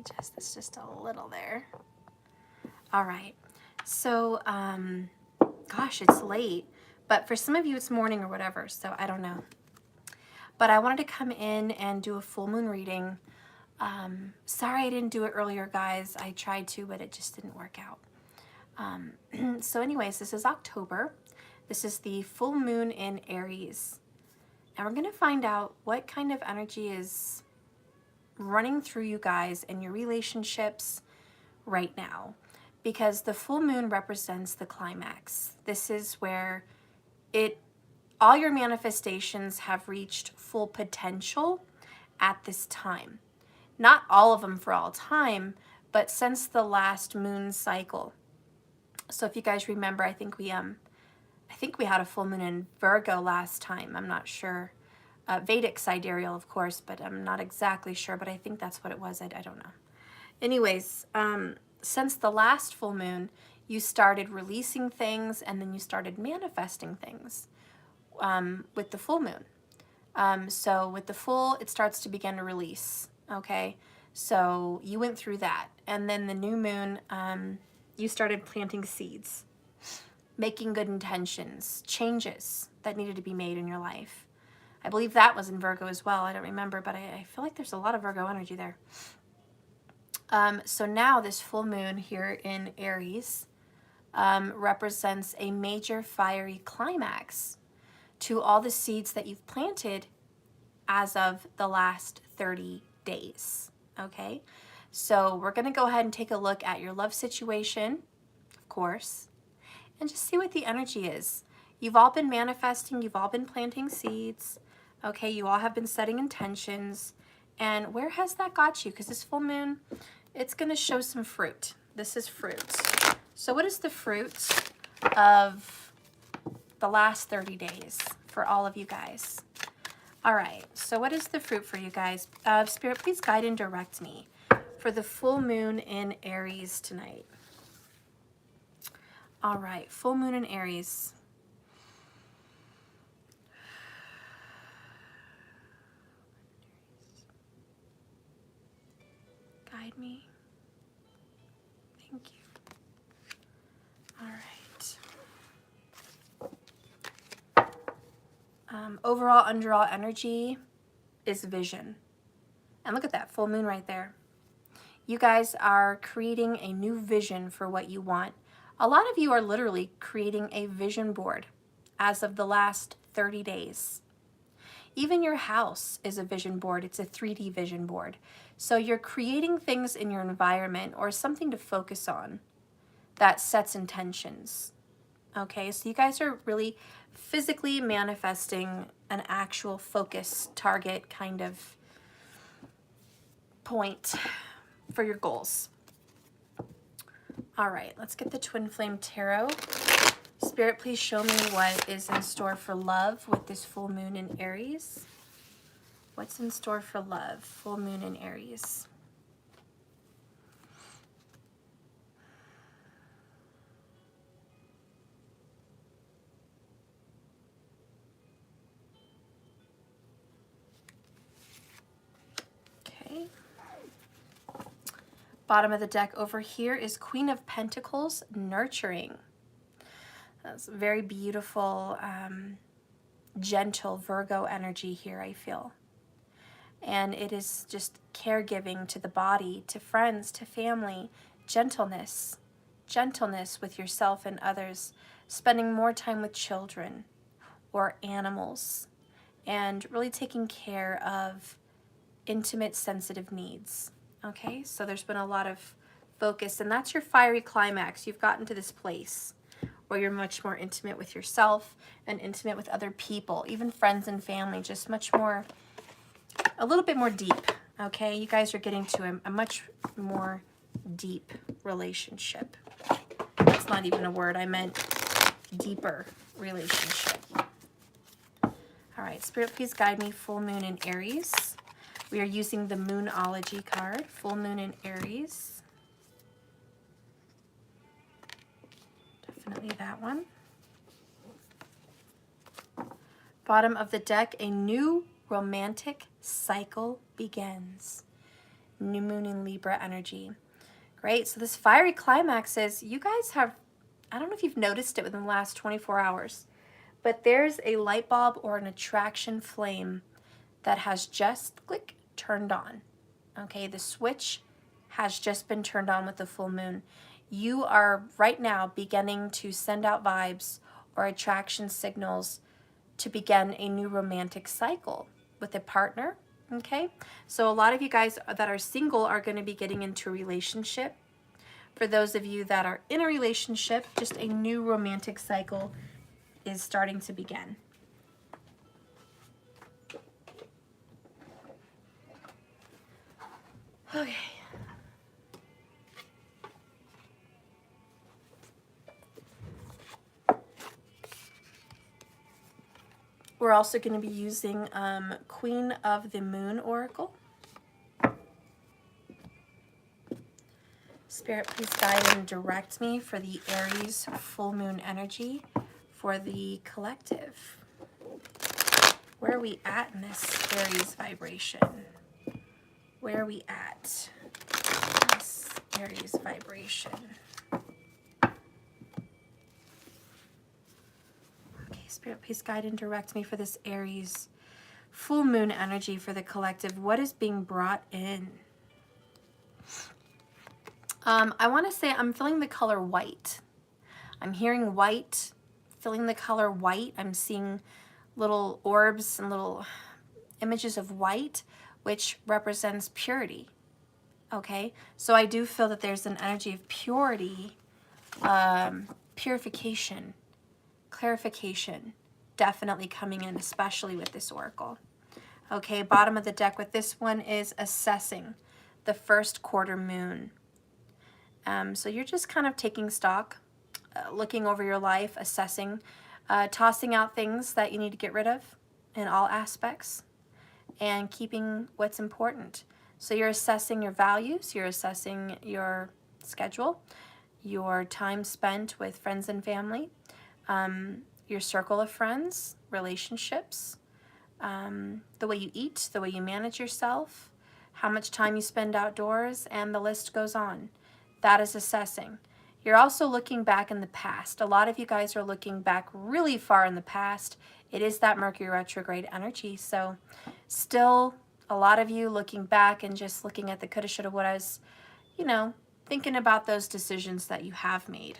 adjust this just a little there. All right. So, gosh, it's late, but for some of you it's morning or whatever, so I don't know. But I wanted to come in and do a full moon reading. Sorry I didn't do it earlier, guys. I tried to, but it just didn't work out. So anyways, this is October. This is the full moon in Aries. And we're going to find out what kind of energy is running through you guys and your relationships right now. Because the full moon represents the climax. This is where all your manifestations have reached full potential at this time. Not all of them for all time, but since the last moon cycle. So if you guys remember, I think we had a full moon in Virgo last time. I'm not sure. Vedic sidereal, of course, but I'm not exactly sure, but I think that's what it was. I don't know. Anyways, since the last full moon, you started releasing things and then you started manifesting things with the full moon. So with the full, it starts to begin to release, okay? So you went through that. And then the new moon, you started planting seeds, making good intentions, changes that needed to be made in your life. I believe that was in Virgo as well. I don't remember, but I feel like there's a lot of Virgo energy there. So now this full moon here in Aries represents a major fiery climax to all the seeds that you've planted as of the last 30 days, okay? So we're going to go ahead and take a look at your love situation, of course, and just see what the energy is. You've all been manifesting, you've all been planting seeds, okay? You all have been setting intentions, and where has that got you? Because this full moon, it's going to show some fruit. This is fruit. So what is the fruit of the last 30 days for all of you guys? All right, so what is the fruit for you guys? Spirit, please guide and direct me for the full moon in Aries tonight. All right, full moon in Aries. Guide me. Thank you. All right. Overall, underall energy is vision. And look at that full moon right there. You guys are creating a new vision for what you want. A lot of you are literally creating a vision board as of the last 30 days. Even your house is a vision board. It's a 3D vision board. So you're creating things in your environment or something to focus on that sets intentions. Okay, so you guys are really physically manifesting an actual focus, target kind of point for your goals. All right, let's get the Twin Flame Tarot. Spirit, please show me what is in store for love with this full moon in Aries. What's in store for love, full moon in Aries? Okay. Bottom of the deck over here is Queen of Pentacles, nurturing. That's very beautiful, gentle Virgo energy here, I feel. And it is just caregiving to the body, to friends, to family, gentleness, gentleness with yourself and others, spending more time with children or animals, and really taking care of intimate, sensitive needs. Okay, so there's been a lot of focus, and that's your fiery climax. You've gotten to this place where you're much more intimate with yourself and intimate with other people, even friends and family, just much more, a little bit more deep, okay? You guys are getting to a much more deep relationship. That's not even a word, I meant deeper relationship. All right, Spirit, please guide me, full moon in Aries. We are using the Moonology card, full moon in Aries. Definitely that one. Bottom of the deck, a new romantic cycle begins. new moon in Libra energy. Great. So this fiery climax is, you guys have, I don't know if you've noticed it within the last 24 hours, but there's a light bulb or an attraction flame that has just click turned on. Okay, the switch has just been turned on with the full moon. You are right now beginning to send out vibes or attraction signals to begin a new romantic cycle with a partner. Okay, so a lot of you guys that are single are going to be getting into a relationship. For those of you that are in a relationship, just a new romantic cycle is starting to begin. Okay. We're also going to be using Queen of the Moon Oracle. Spirit, please guide and direct me for the Aries full moon energy for the collective. Where are we at in this Aries vibration? Where are we at in this Aries vibration? Spirit, please guide and direct me for this Aries full moon energy for the collective. What is being brought in? I want to say I'm feeling the color white. I'm hearing white, feeling the color white. I'm seeing little orbs and little images of white, which represents purity. Okay, so I do feel that there's an energy of purity, purification, clarification definitely coming in, especially with this oracle. Okay, bottom of the deck with this one is assessing the first quarter moon. So you're just kind of taking stock, looking over your life, assessing, tossing out things that you need to get rid of in all aspects, and keeping what's important. So you're assessing your values, you're assessing your schedule, your time spent with friends and family, your circle of friends, relationships, the way you eat, the way you manage yourself, how much time you spend outdoors, and the list goes on. That is assessing. You're also looking back in the past. A lot of you guys are looking back really far in the past. It is that Mercury retrograde energy. So still a lot of you looking back and just looking at the coulda, shoulda, wouldas, you know, thinking about those decisions that you have made.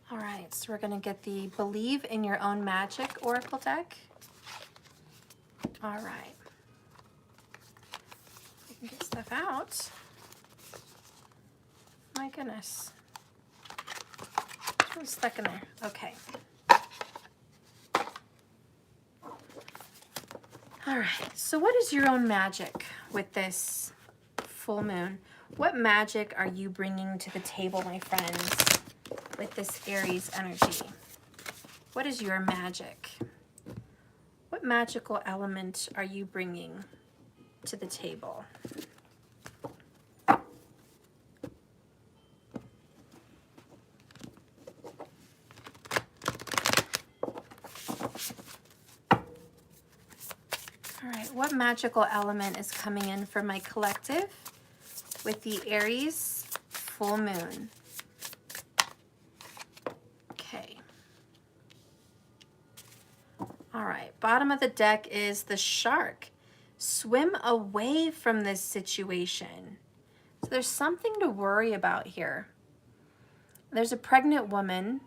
All right, so we're going to get the Believe in Your Own Magic Oracle deck. All right. I can get stuff out. My goodness. It's really stuck in there. Okay. All right, so what is your own magic with this full moon? What magic are you bringing to the table, my friends, with this Aries energy? What is your magic? What magical element are you bringing to the table? All right, what magical element is coming in for my collective with the Aries full moon? Okay. All right, bottom of the deck is the Shark. Swim away from this situation. So there's something to worry about here. There's a pregnant woman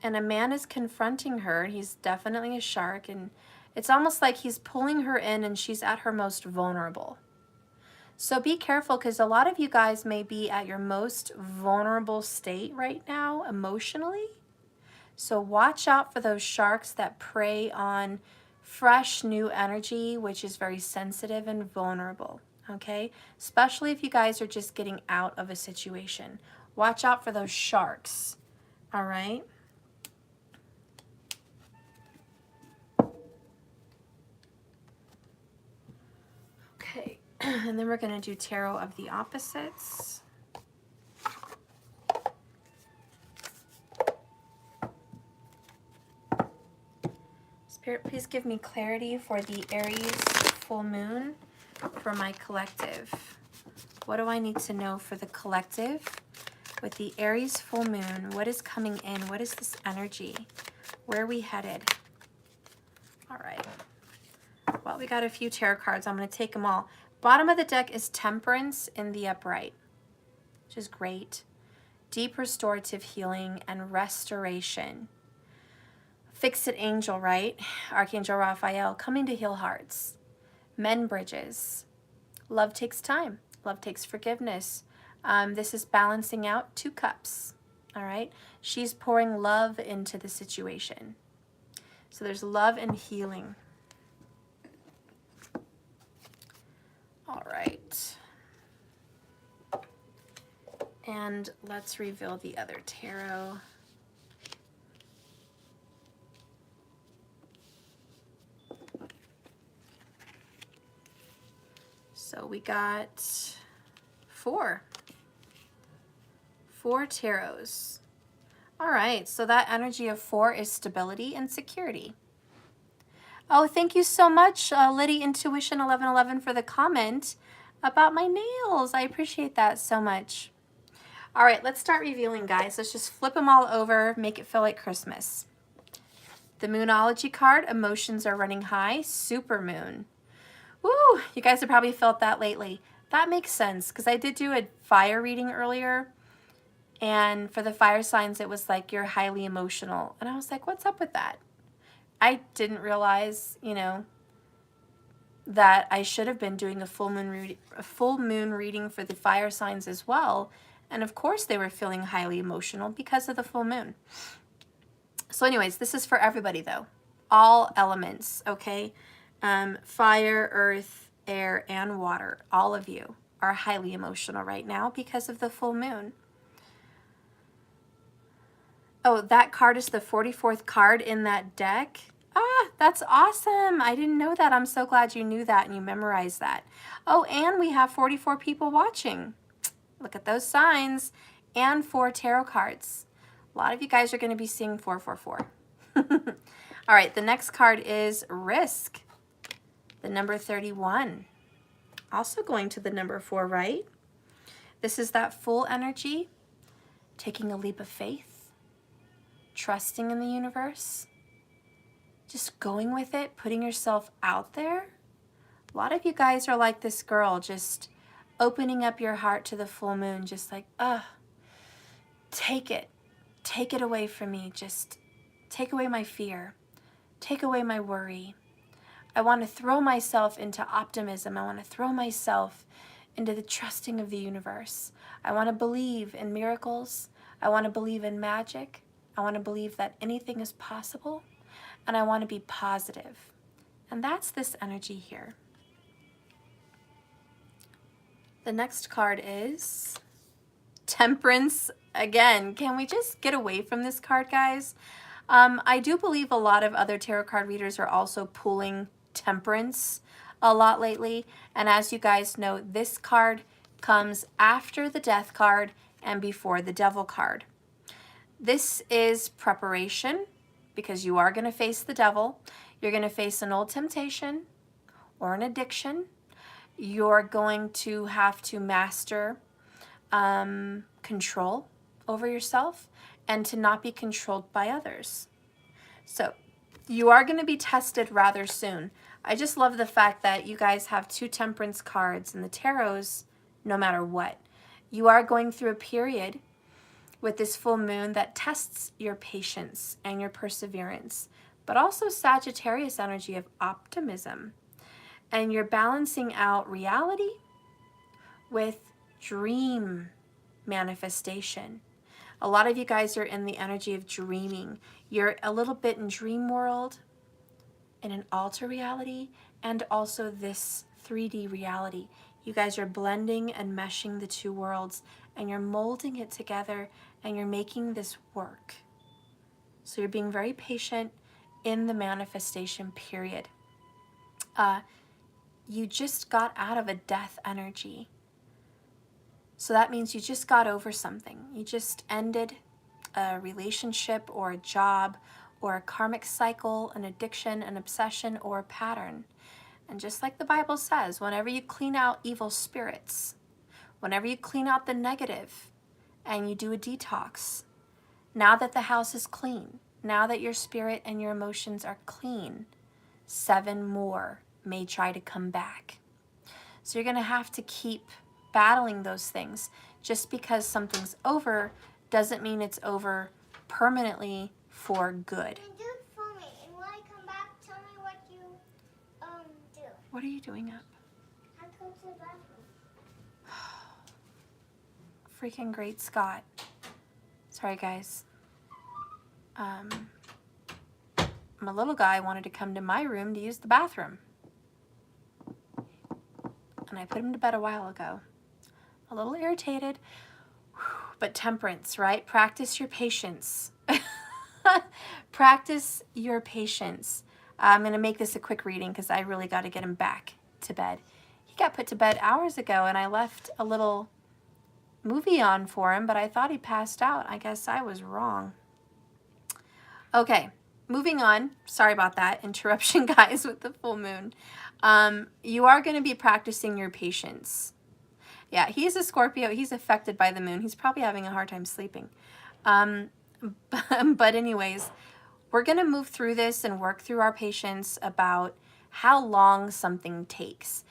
and a man is confronting her. He's definitely a shark, and it's almost like he's pulling her in and she's at her most vulnerable. So be careful, because a lot of you guys may be at your most vulnerable state right now emotionally. So watch out for those sharks that prey on fresh new energy, which is very sensitive and vulnerable, okay? Especially if you guys are just getting out of a situation. Watch out for those sharks, all right? Okay, and then we're going to do tarot of the opposites. Spirit, please give me clarity for the Aries full moon for my collective. What do I need to know for the collective with the Aries full moon? What is coming in? What is this energy? Where are we headed? All right. Well, we got a few tarot cards. I'm going to take them all. Bottom of the deck is Temperance in the upright, which is great. Deep restorative healing and restoration. Fix-It angel, right? Archangel Raphael coming to heal hearts. Men bridges. Love takes time. Love takes forgiveness. This is balancing out 2 cups. All right. She's pouring love into the situation. So there's love and healing. All right. And let's reveal the other tarot. So we got 4 tarots. All right, so that energy of 4 is stability and security. Oh, thank you so much, Liddy Intuition 1111 for the comment about my nails. I appreciate that so much. All right, let's start revealing, guys. Let's just flip them all over, make it feel like Christmas. The Moonology card, emotions are running high, super moon. Woo, you guys have probably felt that lately. That makes sense because I did do a fire reading earlier, and for the fire signs, it was like you're highly emotional. And I was like, what's up with that? I didn't realize, you know, that I should have been doing a full moon reading for the fire signs as well. And of course they were feeling highly emotional because of the full moon. So anyways, this is for everybody though. All elements, okay? Fire, earth, air, and water, all of you are highly emotional right now because of the full moon. Oh, that card is the 44th card in that deck. Ah, that's awesome. I didn't know that. I'm so glad you knew that and you memorized that. Oh, and we have 44 people watching. Look at those signs. And 4 tarot cards. A lot of you guys are going to be seeing 444. All right, the next card is Risk. The number 31. Also going to the number 4, right? This is that full energy, taking a leap of faith, trusting in the universe, just going with it, putting yourself out there. A lot of you guys are like this girl, just opening up your heart to the full moon, just like, take it away from me. Just take away my fear, take away my worry. I want to throw myself into optimism. I want to throw myself into the trusting of the universe. I want to believe in miracles. I want to believe in magic. I want to believe that anything is possible. And I want to be positive. And that's this energy here. The next card is Temperance. Again, can we just get away from this card, guys? I do believe a lot of other tarot card readers are also pulling Temperance a lot lately. And as you guys know, this card comes after the Death card and before the Devil card. This is preparation because you are going to face the devil. You're going to face an old temptation or an addiction. You're going to have to master control over yourself and to not be controlled by others. So you are going to be tested rather soon. I just love the fact that you guys have 2 Temperance cards in the tarots no matter what. You are going through a period with this full moon that tests your patience and your perseverance, but also Sagittarius energy of optimism. And you're balancing out reality with dream manifestation. A lot of you guys are in the energy of dreaming. You're a little bit in dream world, in an alter reality and also this 3D reality. You guys are blending and meshing the two worlds, and you're molding it together, and you're making this work. So you're being very patient in the manifestation period. You just got out of a death energy. So that means you just got over something. You just ended a relationship or a job or a karmic cycle, an addiction, an obsession, or a pattern. And just like the Bible says, whenever you clean out evil spirits, whenever you clean out the negative and you do a detox, now that the house is clean, now that your spirit and your emotions are clean, 7 more may try to come back. So you're going to have to keep battling those things. Just because something's over doesn't mean it's over permanently for good. Do it for me, and when I come back, tell me what you do. What are you doing up? I go to the bathroom. Freaking great Scott. Sorry, guys. My little guy wanted to come to my room to use the bathroom. And I put him to bed a while ago. A little irritated, but temperance, right? Practice your patience. Practice your patience. I'm going to make this a quick reading because I really got to get him back to bed. He got put to bed hours ago, and I left a little movie on for him, but I thought he passed out. I guess I was wrong. Okay, moving on. Sorry about that interruption, guys, with the full moon. You are going to be practicing your patience. Yeah, he's a Scorpio. He's affected by the moon. He's probably having a hard time sleeping. But anyways, we're going to move through this and work through our patience about how long something takes.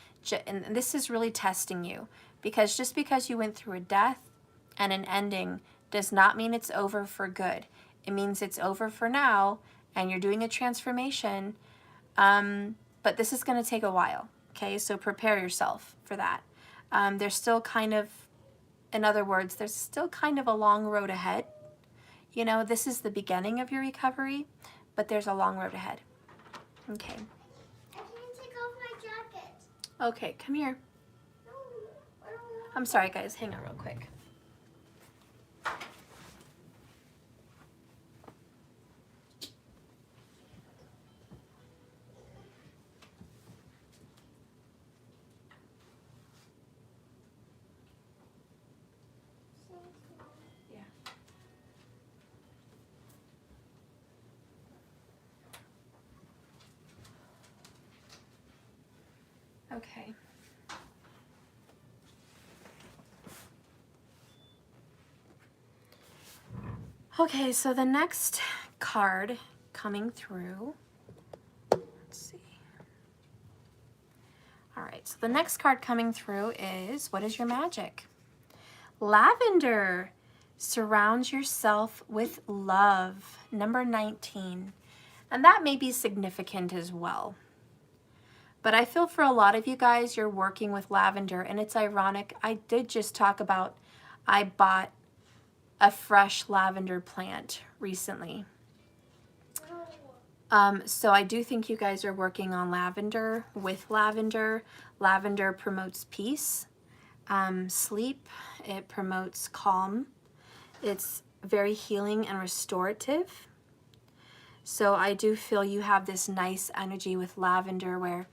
And this is really testing you, because just because you went through a death and an ending does not mean it's over for good. It means it's over for now, and you're doing a transformation, but this is going to take a while, okay? So prepare yourself for that. There's still kind of, in other words, there's still kind of a long road ahead. You know, this is the beginning of your recovery, but there's a long road ahead. Okay. I can't take off my jacket. Okay, come here. No, I don't want. I'm sorry, guys. Hang on real quick. Okay. Okay, so the next card coming through, let's see. All right, so the next card coming through is, what is your magic? Lavender. Surround yourself with love. Number 19. And that may be significant as well. But I feel for a lot of you guys, you're working with lavender, and it's ironic. I did just talk about, I bought a fresh lavender plant recently. So I do think you guys are working on lavender with lavender. Lavender promotes peace, sleep. It promotes calm. It's very healing and restorative. So I do feel you have this nice energy with lavender where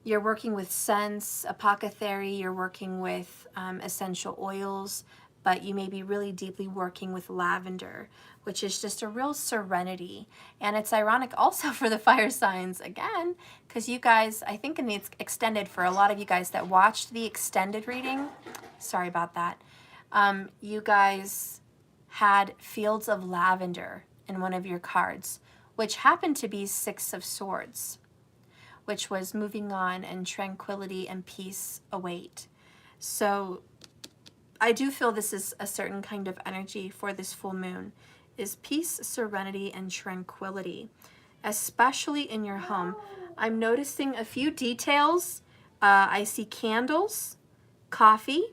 you're working with scents, apothecary, you're working with essential oils, but you may be really deeply working with lavender, which is just a real serenity. And it's ironic also for the fire signs, again, because you guys, I think in the extended, for a lot of you guys that watched the extended reading, sorry about that, you guys had fields of lavender in one of your cards, which happened to be 6 of Swords, which was moving on and tranquility and peace await. So I do feel this is a certain kind of energy for this full moon, is peace, serenity, and tranquility, especially in your home. I'm noticing a few details. I see candles, coffee,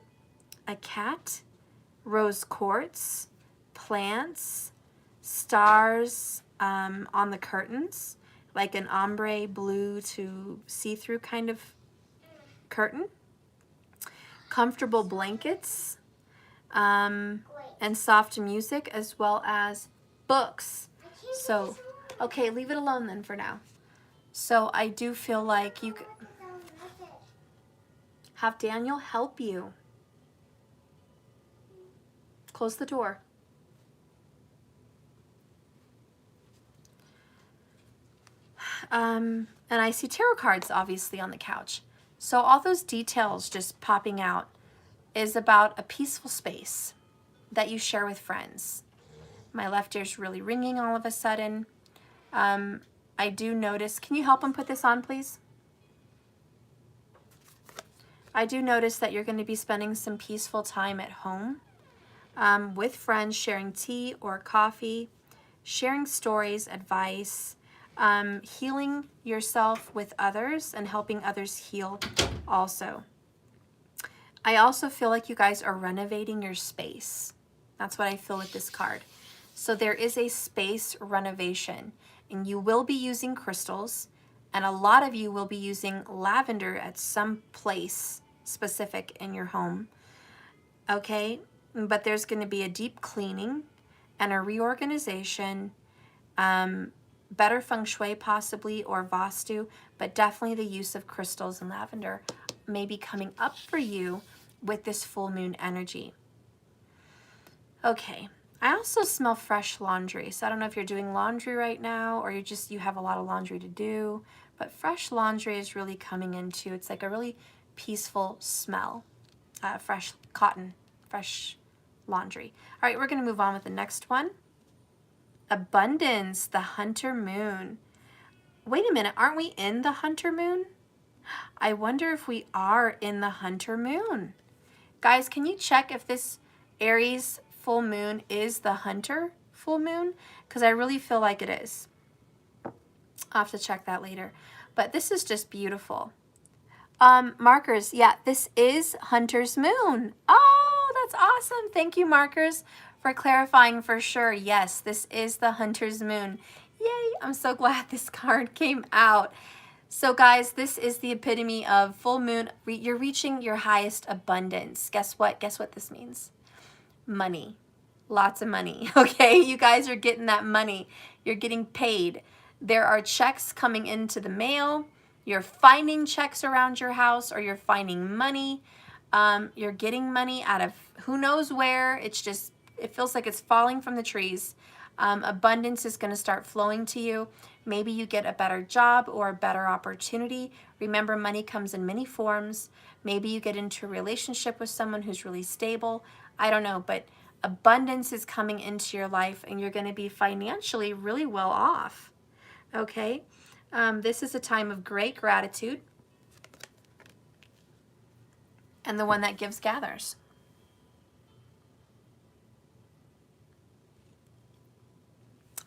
a cat, rose quartz, plants, stars on the curtains, like an ombre blue to see-through kind of curtain. Comfortable blankets, and soft music, as well as books. So, okay, leave it alone then for now. So I do feel like you could have Daniel help you. Close the door. And I see tarot cards obviously on the couch. So all those details just popping out is about a peaceful space that you share with friends. My left ear's really ringing all of a sudden. I do notice, can you help him put this on, please? I do notice that you're going to be spending some peaceful time at home with friends, sharing tea or coffee, sharing stories, advice, healing yourself with others and helping others heal also. I also feel like you guys are renovating your space. That's what I feel with this card. So there is a space renovation, and you will be using crystals, and a lot of you will be using lavender at some place specific in your home. Okay, but there's going to be a deep cleaning and a reorganization, better feng shui possibly, or vastu, but definitely the use of crystals and lavender may be coming up for you with this full moon energy. Okay, I also smell fresh laundry. So I don't know if you're doing laundry right now or you have a lot of laundry to do, but fresh laundry is really coming into, it's like a really peaceful smell. Fresh cotton, fresh laundry. All right, we're going to move on with the next one. Abundance, the hunter moon. Wait a minute, aren't we in the hunter moon? I wonder if we are in the hunter moon. Guys, can you check if this Aries full moon is the hunter full moon? Because I really feel like it is. I'll have to check that later. But this is just beautiful. Markers, yeah, this is hunter's moon. Oh, that's awesome. Thank you, markers, for clarifying for sure. Yes, this is the hunter's moon. Yay, I'm so glad this card came out. So guys, this is the epitome of full moon. You're reaching your highest abundance. Guess what? Guess what this means? Money. Lots of money, okay? You guys are getting that money. You're getting paid. There are checks coming into the mail. You're finding checks around your house, or you're finding money. You're getting money out of who knows where. It's just, it feels like it's falling from the trees. Abundance is going to start flowing to you. Maybe you get a better job or a better opportunity. Remember, money comes in many forms. Maybe you get into a relationship with someone who's really stable. I don't know, but abundance is coming into your life, and you're going to be financially really well off. Okay? This is a time of great gratitude. And the one that gives gathers.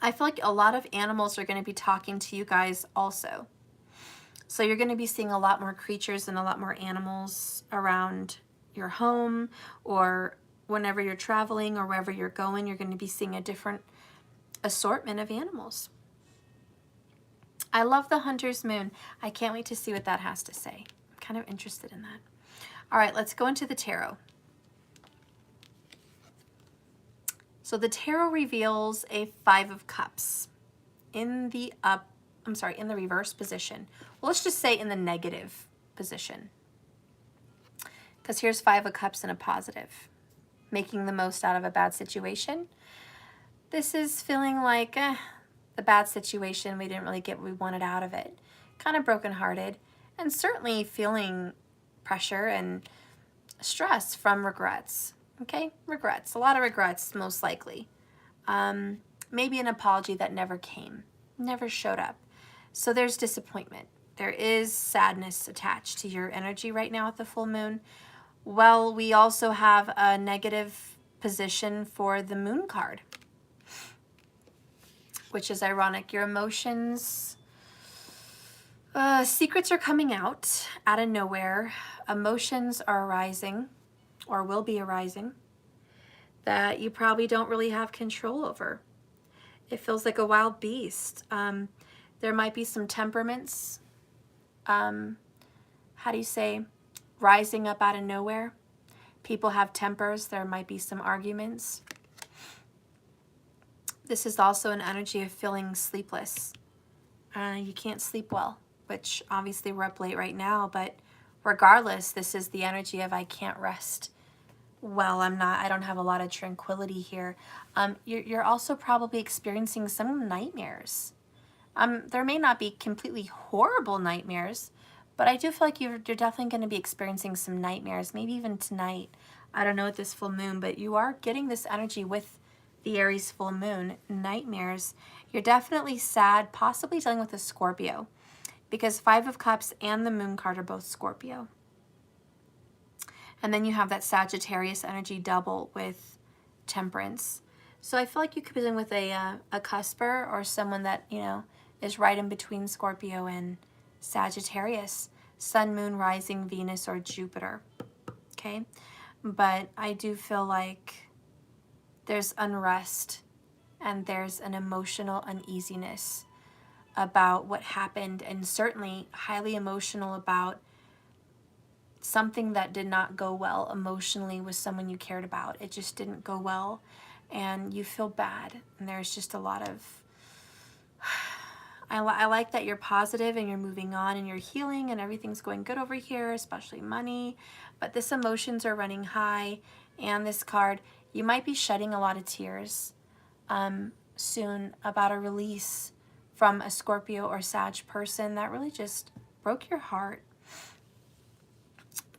I feel like a lot of animals are going to be talking to you guys also. So you're going to be seeing a lot more creatures and a lot more animals around your home, or whenever you're traveling or wherever you're going, you're going to be seeing a different assortment of animals. I love the hunter's moon. I can't wait to see what that has to say. I'm kind of interested in that. All right, let's go into the tarot. So the tarot reveals a 5 of Cups in the in the reverse position. Well, let's just say in the negative position. Because here's 5 of Cups in a positive. Making the most out of a bad situation. This is feeling like the bad situation, we didn't really get what we wanted out of it. Kind of brokenhearted, and certainly feeling pressure and stress from regrets. Okay, regrets, a lot of regrets most likely. Maybe an apology that never came, never showed up. So there's disappointment. There is sadness attached to your energy right now at the full moon. Well, we also have a negative position for the moon card, which is ironic. Your emotions, secrets are coming out of nowhere. Emotions are arising, or will be arising, that you probably don't really have control over. It feels like a wild beast. There might be some temperaments, how do you say, rising up out of nowhere. People have tempers. There might be some arguments. This is also an energy of feeling sleepless. You can't sleep well, which obviously we're up late right now, but regardless, this is the energy of I can't rest well. I don't have a lot of tranquility here. You're also probably experiencing some nightmares. There may not be completely horrible nightmares, but I do feel like you're definitely going to be experiencing some nightmares, maybe even tonight. I don't know with this full moon, but you are getting this energy with the Aries full moon, nightmares. You're definitely sad, possibly dealing with a Scorpio, because 5 of Cups and the Moon card are both Scorpio. And then you have that Sagittarius energy double with Temperance. So I feel like you could be dealing with a cusper or someone that, you know, is right in between Scorpio and Sagittarius. Sun, Moon, Rising, Venus, or Jupiter. Okay? But I do feel like there's unrest and there's an emotional uneasiness about what happened, and certainly highly emotional about something that did not go well emotionally with someone you cared about. It just didn't go well and you feel bad, and there's just a lot of I like that you're positive and you're moving on and you're healing and everything's going good over here, especially money, but this emotions are running high. And this card, you might be shedding a lot of tears soon about a release from a Scorpio or Sag person that really just broke your heart.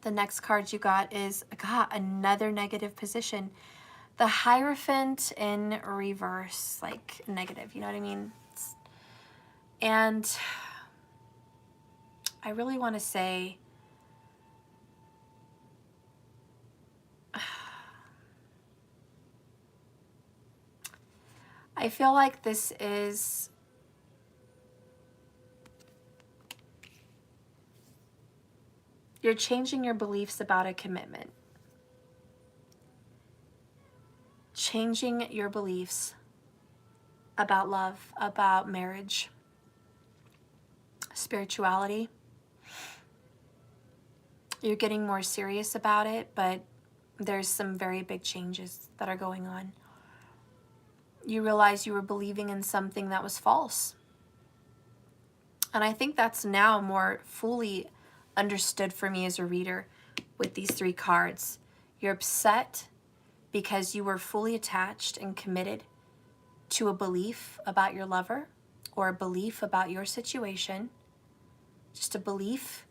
The next card you got is, another negative position. The Hierophant in reverse, like negative, you know what I mean? And I really want to say, I feel like this is you're changing your beliefs about a commitment. Changing your beliefs about love, about marriage, spirituality. You're getting more serious about it, but there's some very big changes that are going on. You realize you were believing in something that was false. And I think that's now more fully understood for me as a reader with these 3 cards. You're upset because you were fully attached and committed to a belief about your lover or a belief about your situation, just a belief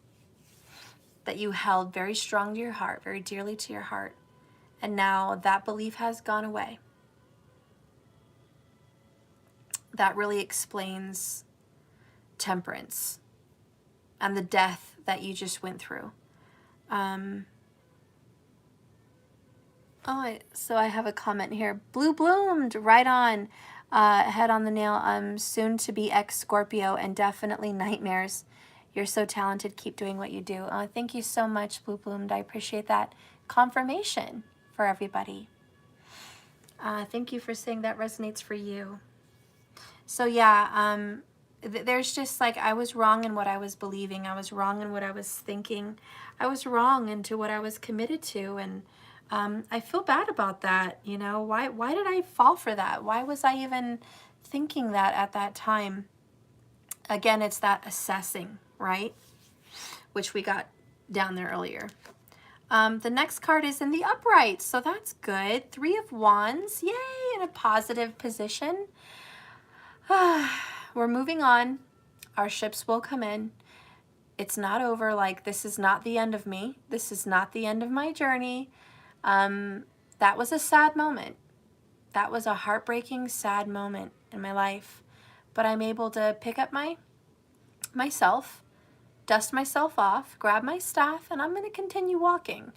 that you held very strong to your heart, very dearly to your heart, and now that belief has gone away. That really explains Temperance and the death that you just went through. So I have a comment here. Blue bloomed, right on. Head on the nail. Soon to be ex-Scorpio and definitely nightmares. You're so talented. Keep doing what you do. Thank you so much, Blue bloomed. I appreciate that confirmation for everybody. Thank you for saying that resonates for you. So yeah, there's just like, I was wrong in what I was believing. I was wrong in what I was thinking. I was wrong into what I was committed to. And I feel bad about that. You know, why did I fall for that? Why was I even thinking that at that time? Again, it's that assessing, right? Which we got down there earlier. The next card is in the upright, so that's good. 3 of Wands, yay, in a positive position. We're moving on. Our ships will come in. It's not over. Like, this is not the end of me. This is not the end of my journey. That was a sad moment. That was a heartbreaking, sad moment in my life. But I'm able to pick up myself, dust myself off, grab my staff, and I'm going to continue walking.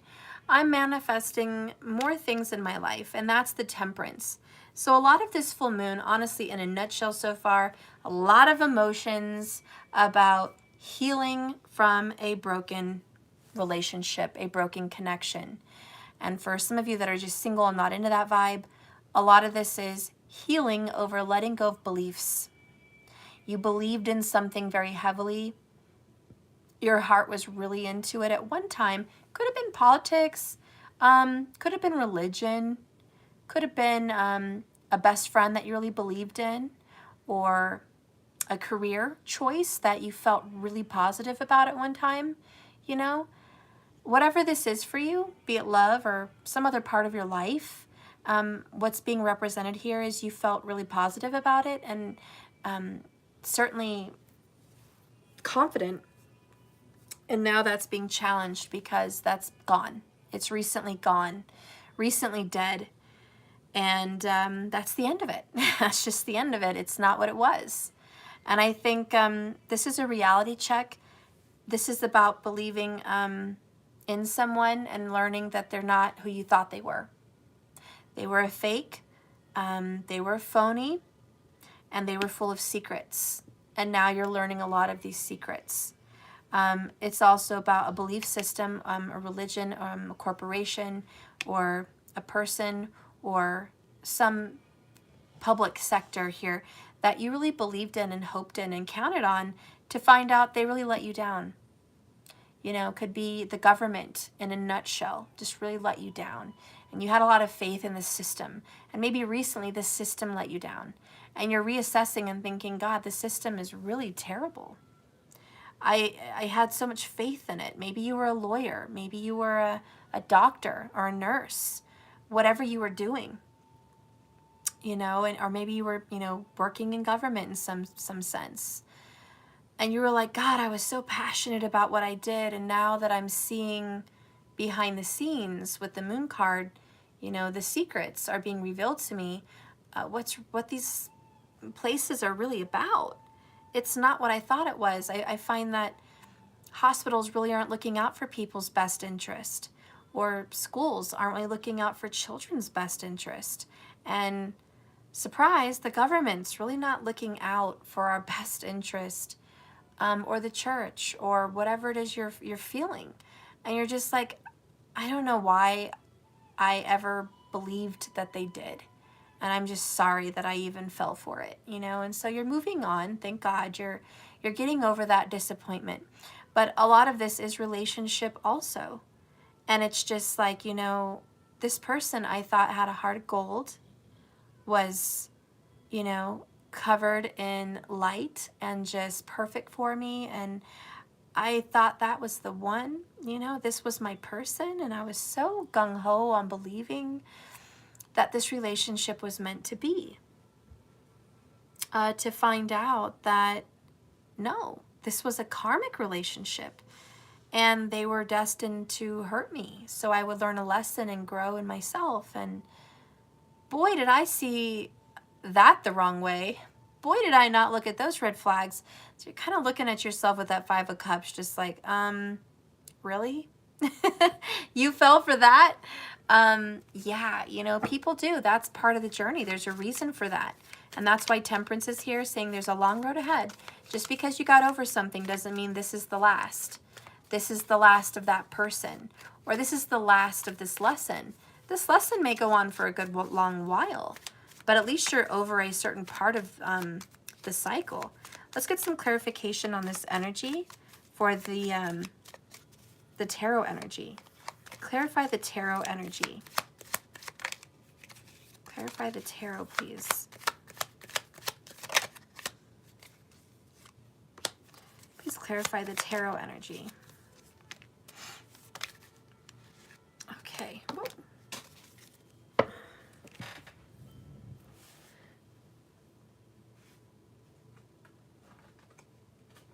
I'm manifesting more things in my life, and that's the Temperance. So a lot of this full moon, honestly, in a nutshell so far, a lot of emotions about healing from a broken relationship, a broken connection. And for some of you that are just single and not into that vibe, a lot of this is healing over letting go of beliefs. You believed in something very heavily. Your heart was really into it at one time. Could have been politics, could have been religion, could have been a best friend that you really believed in, or a career choice that you felt really positive about at one time, you know? Whatever this is for you, be it love or some other part of your life, what's being represented here is you felt really positive about it and certainly confident. And now that's being challenged because that's gone. It's recently gone, recently dead. And that's the end of it. That's just the end of it. It's not what it was. And I think this is a reality check. This is about believing in someone and learning that they're not who you thought they were. They were a fake, they were phony, and they were full of secrets. And now you're learning a lot of these secrets. It's also about a belief system, a religion, a corporation, or a person, or some public sector here that you really believed in and hoped in and counted on, to find out they really let you down. You know, could be the government in a nutshell, just really let you down. And you had a lot of faith in the system. And maybe recently this system let you down. And you're reassessing and thinking, God, the system is really terrible. I had so much faith in it. Maybe you were a lawyer. Maybe you were a doctor or a nurse. Whatever you were doing. You know, or maybe you were, you know, working in government in some sense. And you were like, God, I was so passionate about what I did. And now that I'm seeing behind the scenes with the moon card, you know, the secrets are being revealed to me. What these places are really about. It's not what I thought it was. I find that hospitals really aren't looking out for people's best interest, or schools aren't really looking out for children's best interest. And surprise, the government's really not looking out for our best interest, or the church, or whatever it is you're feeling. And you're just like, I don't know why I ever believed that they did. And I'm just sorry that I even fell for it, you know? And so you're moving on. Thank God you're getting over that disappointment. But a lot of this is relationship also. And it's just like, you know, this person I thought had a heart of gold, was, you know, covered in light and just perfect for me. And I thought that was the one, you know, this was my person. And I was so gung-ho on believing that this relationship was meant to be. To find out that, no, this was a karmic relationship. And they were destined to hurt me. So I would learn a lesson and grow in myself. And boy, did I see that the wrong way. Boy, did I not look at those red flags. So you're kind of looking at yourself with that 5 of Cups, just like, really? You fell for that? Yeah, you know, people do. That's part of the journey. There's a reason for that. And that's why Temperance is here, saying there's a long road ahead. Just because you got over something doesn't mean this is the last. This is the last of that person. Or this is the last of this lesson. This lesson may go on for a good long while. But at least you're over a certain part of the cycle. Let's get some clarification on this energy for the tarot energy. Clarify the tarot energy. Clarify the tarot, please. Please clarify the tarot energy. Okay.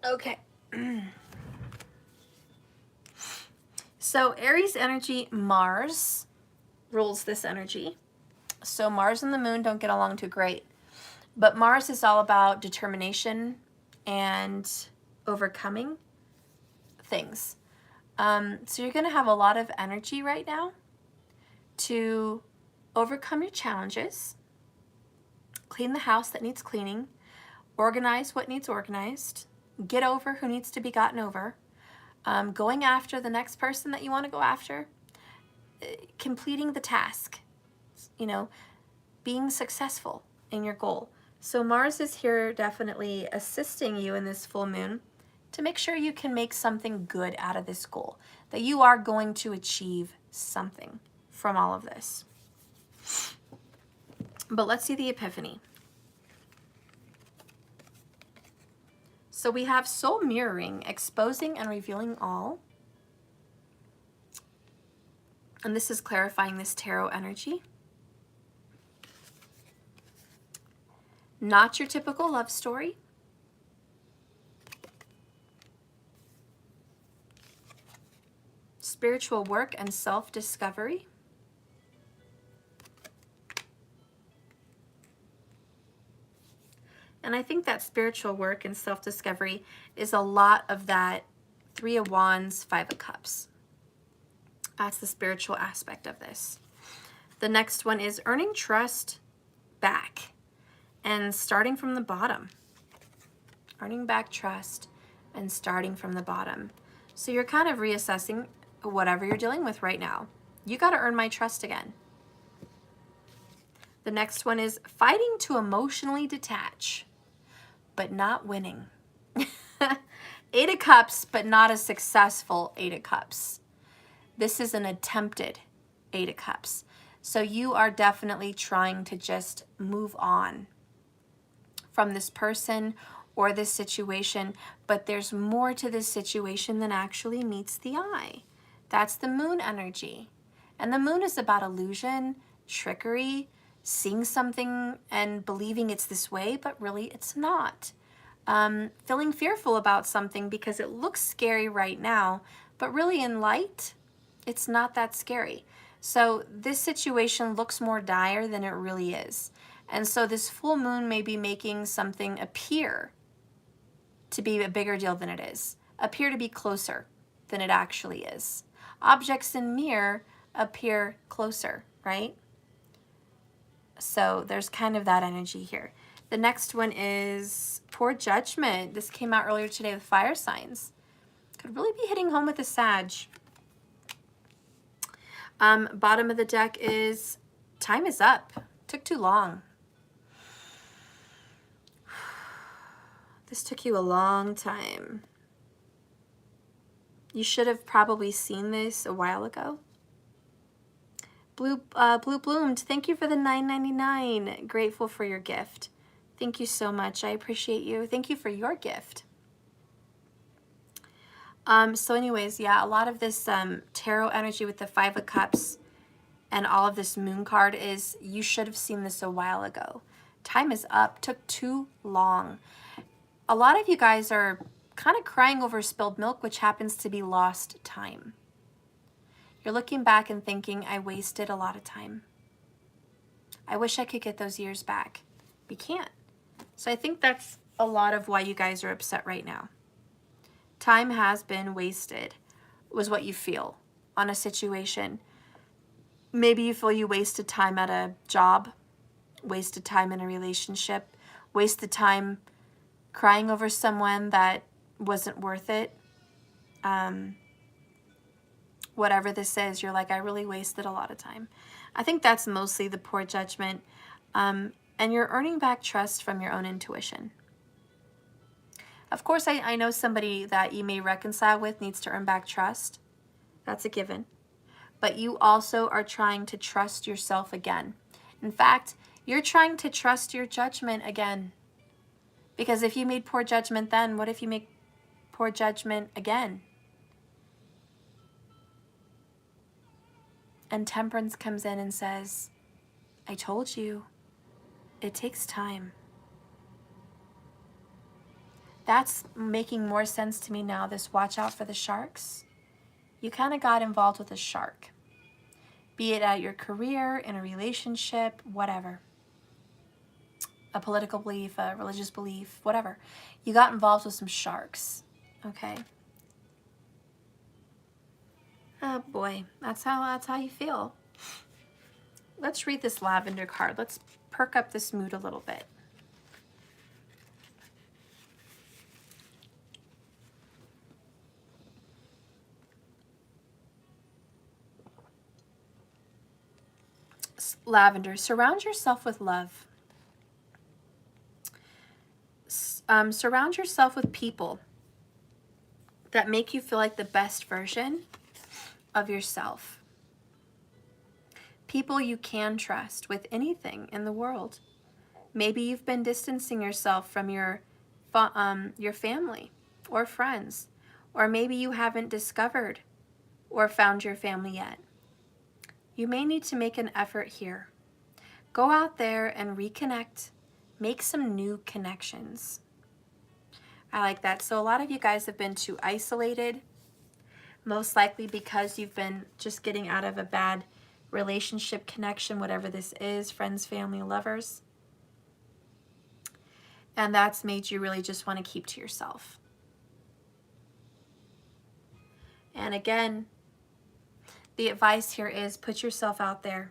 Okay. So Aries energy, Mars rules this energy. So Mars and the moon don't get along too great. But Mars is all about determination and overcoming things. So you're going to have a lot of energy right now to overcome your challenges, clean the house that needs cleaning, organize what needs organized, get over who needs to be gotten over, going after the next person that you want to go after, completing the task, you know, being successful in your goal, So Mars is here definitely assisting you in this full moon to make sure you can make something good out of this goal, that you are going to achieve something from all of this. But let's see the epiphany. So we have soul mirroring, exposing and revealing all. And this is clarifying this tarot energy. Not your typical love story. Spiritual work and self-discovery. And I think that spiritual work and self-discovery is a lot of that 3 of Wands, 5 of Cups. That's the spiritual aspect of this. The next one is earning trust back and starting from the bottom. Earning back trust and starting from the bottom. So you're kind of reassessing whatever you're dealing with right now. You got to earn my trust again. The next one is fighting to emotionally detach, but not winning. 8 of Cups, but not a successful 8 of Cups. This is an attempted 8 of Cups. So you are definitely trying to just move on from this person or this situation, but there's more to this situation than actually meets the eye. That's the moon energy. And the moon is about illusion, trickery, seeing something and believing it's this way, but really it's not. Feeling fearful about something because it looks scary right now, but really in light, it's not that scary. So this situation looks more dire than it really is. And so this full moon may be making something appear to be a bigger deal than it is, appear to be closer than it actually is. Objects in mirror appear closer, right? So there's kind of that energy here. The next one is poor judgment. This came out earlier today with fire signs. Could really be hitting home with the Sag. Bottom of the deck is time is up. Took too long. This took you a long time. You should have probably seen this a while ago. Blue Bloomed, thank you for the $9.99. Grateful for your gift. Thank you so much. I appreciate you. Thank you for your gift. So anyways, yeah, a lot of this tarot energy with the 5 of Cups and all of this moon card is you should have seen this a while ago. Time is up. Took too long. A lot of you guys are kind of crying over spilled milk, which happens to be lost time. You're looking back and thinking, I wasted a lot of time. I wish I could get those years back. We can't. So I think that's a lot of why you guys are upset right now. Time has been wasted, was what you feel on a situation. Maybe you feel you wasted time at a job, wasted time in a relationship, wasted time crying over someone that wasn't worth it. Whatever this is, you're like, I really wasted a lot of time. I think that's mostly the poor judgment. And you're earning back trust from your own intuition. Of course, I know somebody that you may reconcile with needs to earn back trust. That's a given. But you also are trying to trust yourself again. In fact, you're trying to trust your judgment again. Because if you made poor judgment then, what if you make poor judgment again? And Temperance comes in and says, I told you, it takes time. That's making more sense to me now, this watch out for the sharks. You kind of got involved with a shark. Be it at your career, in a relationship, whatever. A political belief, a religious belief, whatever. You got involved with some sharks, okay? Oh boy, that's how you feel. Let's read this lavender card. Let's perk up this mood a little bit. Lavender, surround yourself with love. Surround yourself with people that make you feel like the best version of yourself. People you can trust with anything in the world. Maybe you've been distancing yourself from your family or friends, or maybe you haven't discovered or found your family yet. You may need to make an effort here. Go out there and reconnect. Make some new connections. I like that. So a lot of you guys have been too isolated, most likely because you've been just getting out of a bad relationship connection, whatever this is, friends, family, lovers. And that's made you really just want to keep to yourself. And again, the advice here is put yourself out there.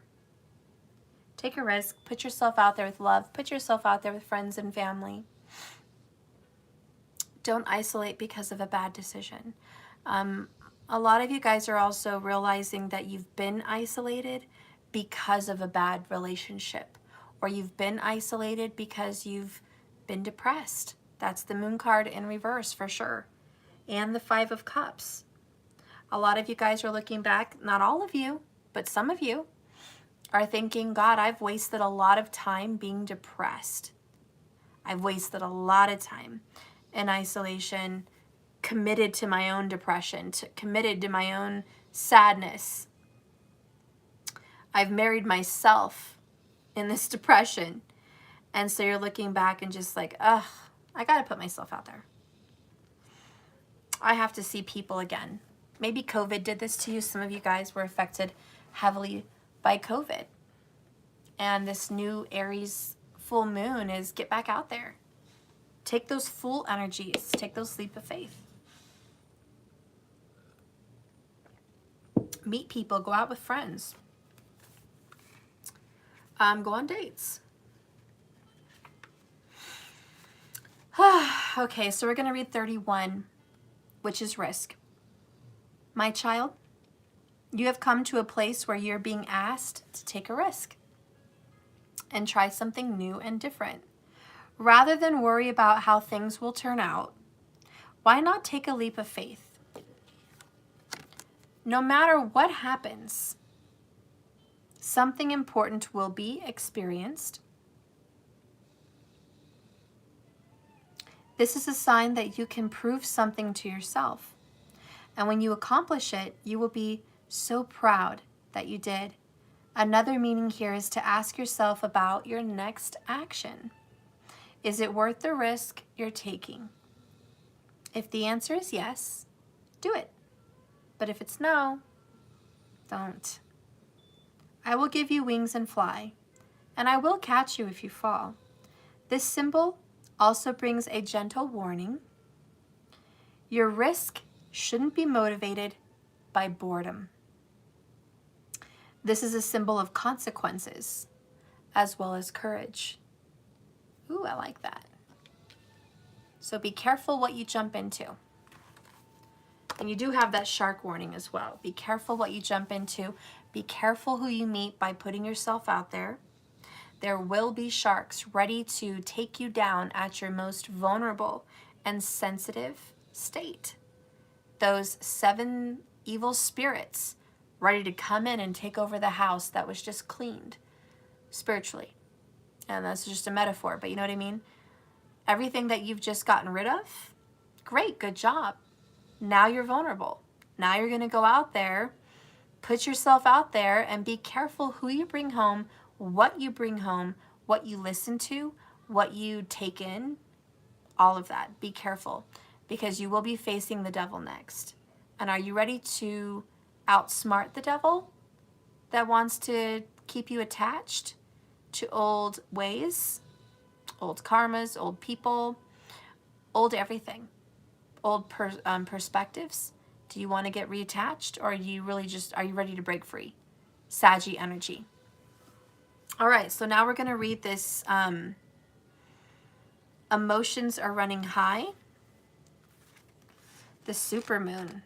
Take a risk. Put yourself out there with love. Put yourself out there with friends and family. Don't isolate because of a bad decision. A lot of you guys are also realizing that you've been isolated because of a bad relationship, or you've been isolated because you've been depressed. That's the Moon card in reverse for sure. And the Five of Cups. A lot of you guys are looking back, not all of you, but some of you are thinking, God, I've wasted a lot of time being depressed. I've wasted a lot of time in isolation, committed to my own depression, committed to my own sadness. I've married myself in this depression. And so you're looking back and just like, ugh, I got to put myself out there. I have to see people again. Maybe COVID did this to you. Some of you guys were affected heavily by COVID. And this new Aries full moon is get back out there. Take those full energies. Take those leap of faith. Meet people. Go out with friends. Go on dates. Okay, so we're going to read 31, which is risk. My child, you have come to a place where you're being asked to take a risk and try something new and different. Rather than worry about how things will turn out, why not take a leap of faith? No matter what happens, something important will be experienced. This is a sign that you can prove something to yourself. And when you accomplish it, you will be so proud that you did. Another meaning here is to ask yourself about your next action. Is it worth the risk you're taking? If the answer is yes, do it. But if it's no, don't. I will give you wings and fly, and I will catch you if you fall. This symbol also brings a gentle warning. Your risk shouldn't be motivated by boredom. This is a symbol of consequences as well as courage. Ooh, I like that. So be careful what you jump into. And you do have that shark warning as well. Be careful what you jump into. Be careful who you meet by putting yourself out there. There will be sharks ready to take you down at your most vulnerable and sensitive state. Those 7 evil spirits ready to come in and take over the house that was just cleaned spiritually. And that's just a metaphor, but you know what I mean? Everything that you've just gotten rid of, great, good job. Now you're vulnerable. Now you're going to go out there, put yourself out there, and be careful who you bring home, what you bring home, what you listen to, what you take in, all of that. Be careful, because you will be facing the devil next. And are you ready to outsmart the devil that wants to keep you attached to old ways, old karmas, old people, old everything, old perspectives? Do you want to get reattached, or are you ready to break free? Saggy energy. All right, so now we're going to read this. Emotions are running high. The supermoon.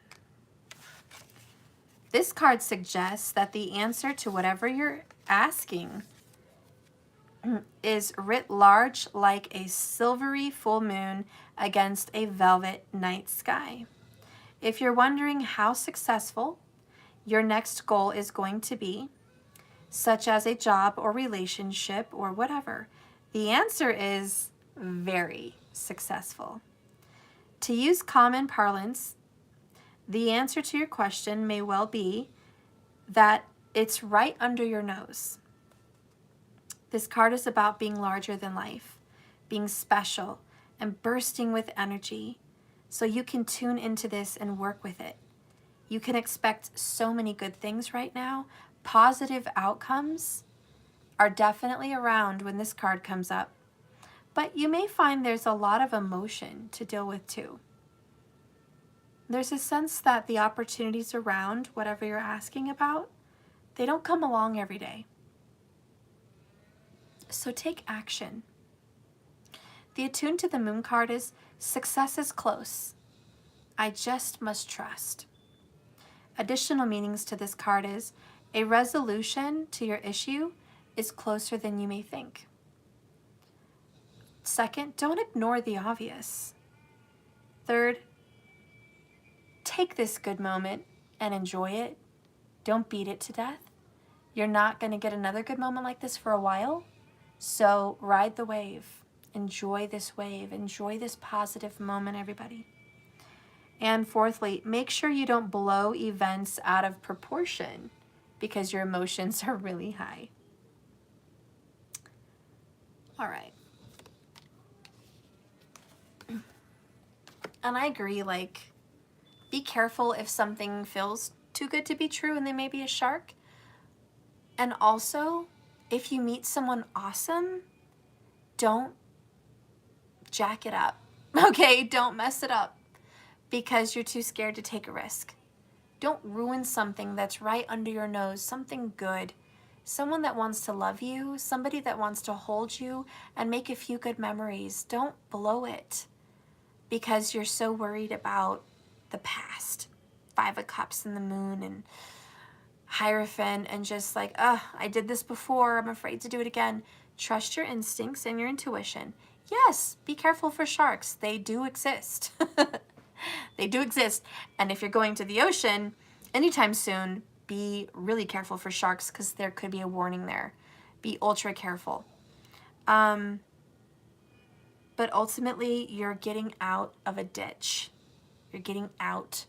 This card suggests that the answer to whatever you're asking is writ large like a silvery full moon against a velvet night sky. If you're wondering how successful your next goal is going to be, such as a job or relationship or whatever, the answer is very successful. To use common parlance, the answer to your question may well be that it's right under your nose. This card is about being larger than life, being special, and bursting with energy. So you can tune into this and work with it. You can expect so many good things right now. Positive outcomes are definitely around when this card comes up. But you may find there's a lot of emotion to deal with too. There's a sense that the opportunities around whatever you're asking about, they don't come along every day. So take action. The attuned to the moon card is success is close. I just must trust. Additional meanings to this card is a resolution to your issue is closer than you may think. Second, don't ignore the obvious. Third, take this good moment and enjoy it. Don't beat it to death. You're not going to get another good moment like this for a while. So ride the wave. Enjoy this wave. Enjoy this positive moment, everybody. And fourthly, make sure you don't blow events out of proportion because your emotions are really high. All right. And I agree, like, be careful if something feels too good to be true and they may be a shark. And also, if you meet someone awesome, don't jack it up, okay? Don't mess it up because you're too scared to take a risk. Don't ruin something that's right under your nose, something good. Someone that wants to love you, somebody that wants to hold you and make a few good memories. Don't blow it because you're so worried about the past. 5 of Cups and the moon and Hierophant and just like, I did this before, I'm afraid to do it again. Trust your instincts and your intuition. Yes, be careful for sharks. They do exist. They do exist. And if you're going to the ocean anytime soon, be really careful for sharks because there could be a warning there. Be ultra careful. But ultimately, you're getting out of a ditch. You're getting out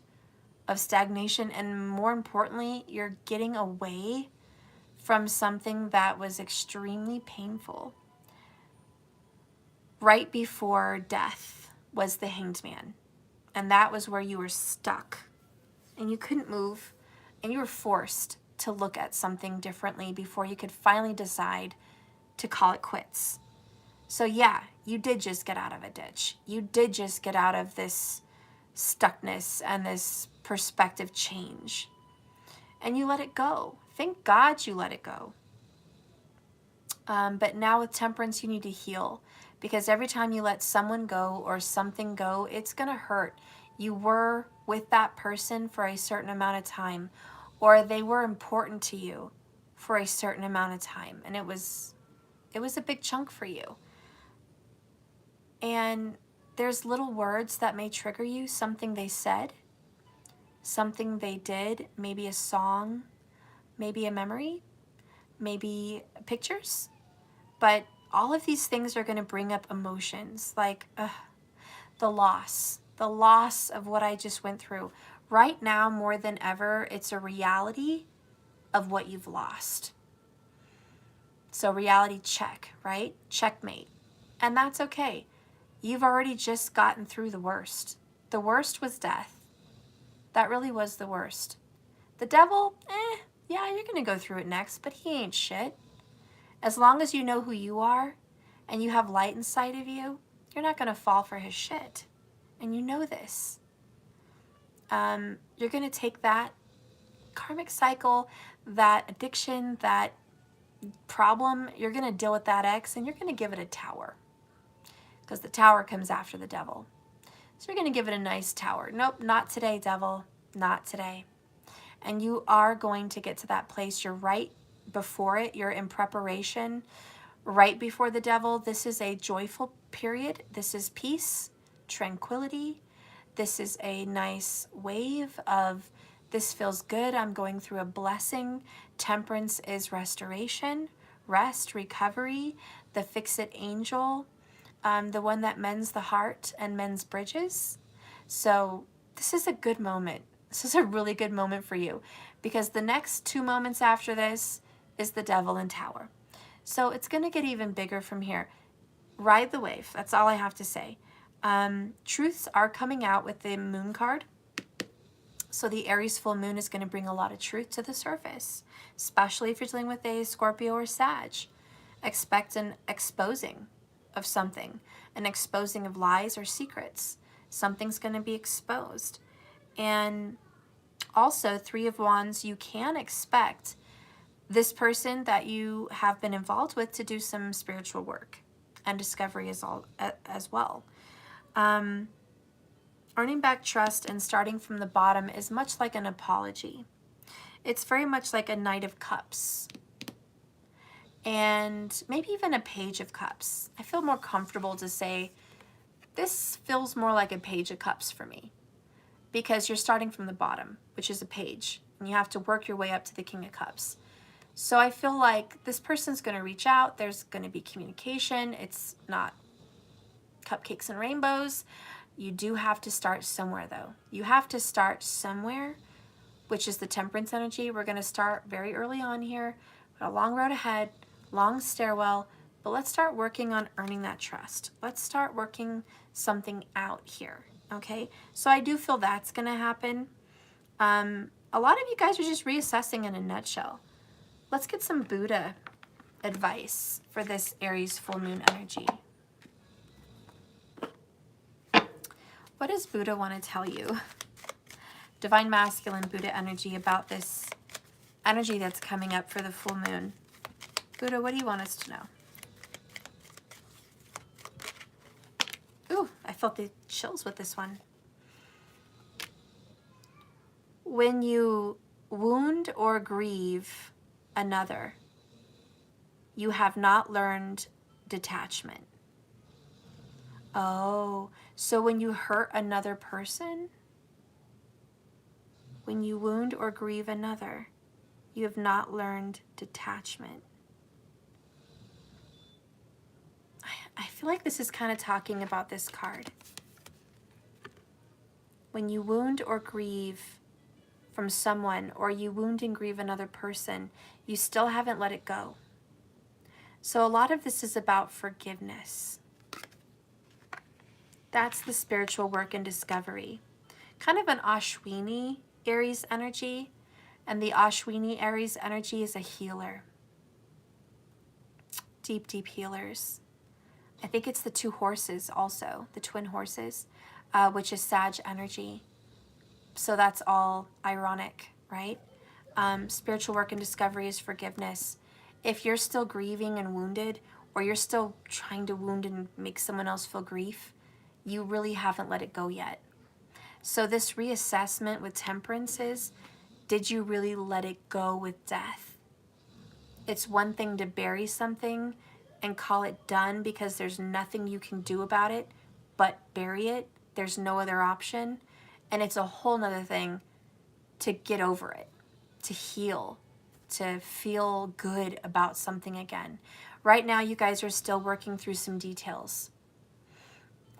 of stagnation, and more importantly, you're getting away from something that was extremely painful. Right before death was the Hanged Man, and that was where you were stuck, and you couldn't move, and you were forced to look at something differently before you could finally decide to call it quits. So yeah, you did just get out of a ditch. You did just get out of this stuckness and this perspective change. And you let it go. Thank God you let it go. But now with Temperance, you need to heal. Because every time you let someone go or something go, it's going to hurt. You were with that person for a certain amount of time. Or they were important to you for a certain amount of time. And it was a big chunk for you. And there's little words that may trigger you, something they said, something they did, maybe a song, maybe a memory, maybe pictures. But all of these things are going to bring up emotions like the loss of what I just went through. Right now, more than ever, it's a reality of what you've lost. So reality check, right? Checkmate. And that's okay. You've already just gotten through the worst. The worst was death. That really was the worst. The devil, yeah, you're going to go through it next, but he ain't shit. As long as you know who you are and you have light inside of you, you're not going to fall for his shit. And you know this. You're going to take that karmic cycle, that addiction, that problem, you're going to deal with that ex, and you're going to give it a tower. Because the tower comes after the devil. So you're going to give it a nice tower. Nope, not today, devil. Not today. And you are going to get to that place. You're right before it. You're in preparation right before the Devil, this is a joyful period. This is peace, tranquility. This is a nice wave of, this feels good, I'm going through a blessing. Temperance is restoration, rest, recovery, the fix-it angel, the one that mends the heart and mends bridges. So this is a good moment. This is a really good moment for you, because the next 2 moments after this is the Devil and Tower. So it's going to get even bigger from here. Ride the wave. That's all I have to say. Truths are coming out with the Moon card. So the Aries full moon is going to bring a lot of truth to the surface, especially if you're dealing with a Scorpio or Sag. Expect an exposing of something, an exposing of lies or secrets. Something's going to be exposed. And also, 3 of Wands, you can expect this person that you have been involved with to do some spiritual work and discovery as well. Earning back trust and starting from the bottom is much like an apology. It's very much like a Knight of Cups and maybe even a Page of Cups. I feel more comfortable to say this feels more like a Page of Cups for me, because you're starting from the bottom, which is a page, and you have to work your way up to the King of Cups. So I feel like this person's going to reach out. There's going to be communication. It's not cupcakes and rainbows. You do have to start somewhere, though. You have to start somewhere, which is the Temperance energy. We're going to start very early on here. Got a long road ahead, long stairwell, but let's start working on earning that trust. Let's start working something out here, okay? So I do feel that's going to happen. A lot of you guys are just reassessing in a nutshell. Let's get some Buddha advice for this Aries full moon energy. What does Buddha want to tell you? Divine Masculine Buddha energy about this energy that's coming up for the full moon. Buddha, what do you want us to know? Ooh, I felt the chills with this one. When you wound or grieve another, you have not learned detachment. Oh, so when you hurt another person, when you wound or grieve another, you have not learned detachment. I feel like this is kind of talking about this card. When you wound or grieve from someone, or you wound and grieve another person, you still haven't let it go. So a lot of this is about forgiveness. That's the spiritual work and discovery. Kind of an Ashwini Aries energy, and the Ashwini Aries energy is a healer. Deep, deep healers. I think it's the 2 horses also, the twin horses, which is Sag energy. So that's all ironic, right? Spiritual work and discovery is forgiveness. If you're still grieving and wounded, or you're still trying to wound and make someone else feel grief, you really haven't let it go yet. So this reassessment with Temperance is, did you really let it go with death? It's one thing to bury something and call it done because there's nothing you can do about it but bury it. There's no other option. And it's a whole nother thing to get over it, to heal, to feel good about something again. Right now, you guys are still working through some details,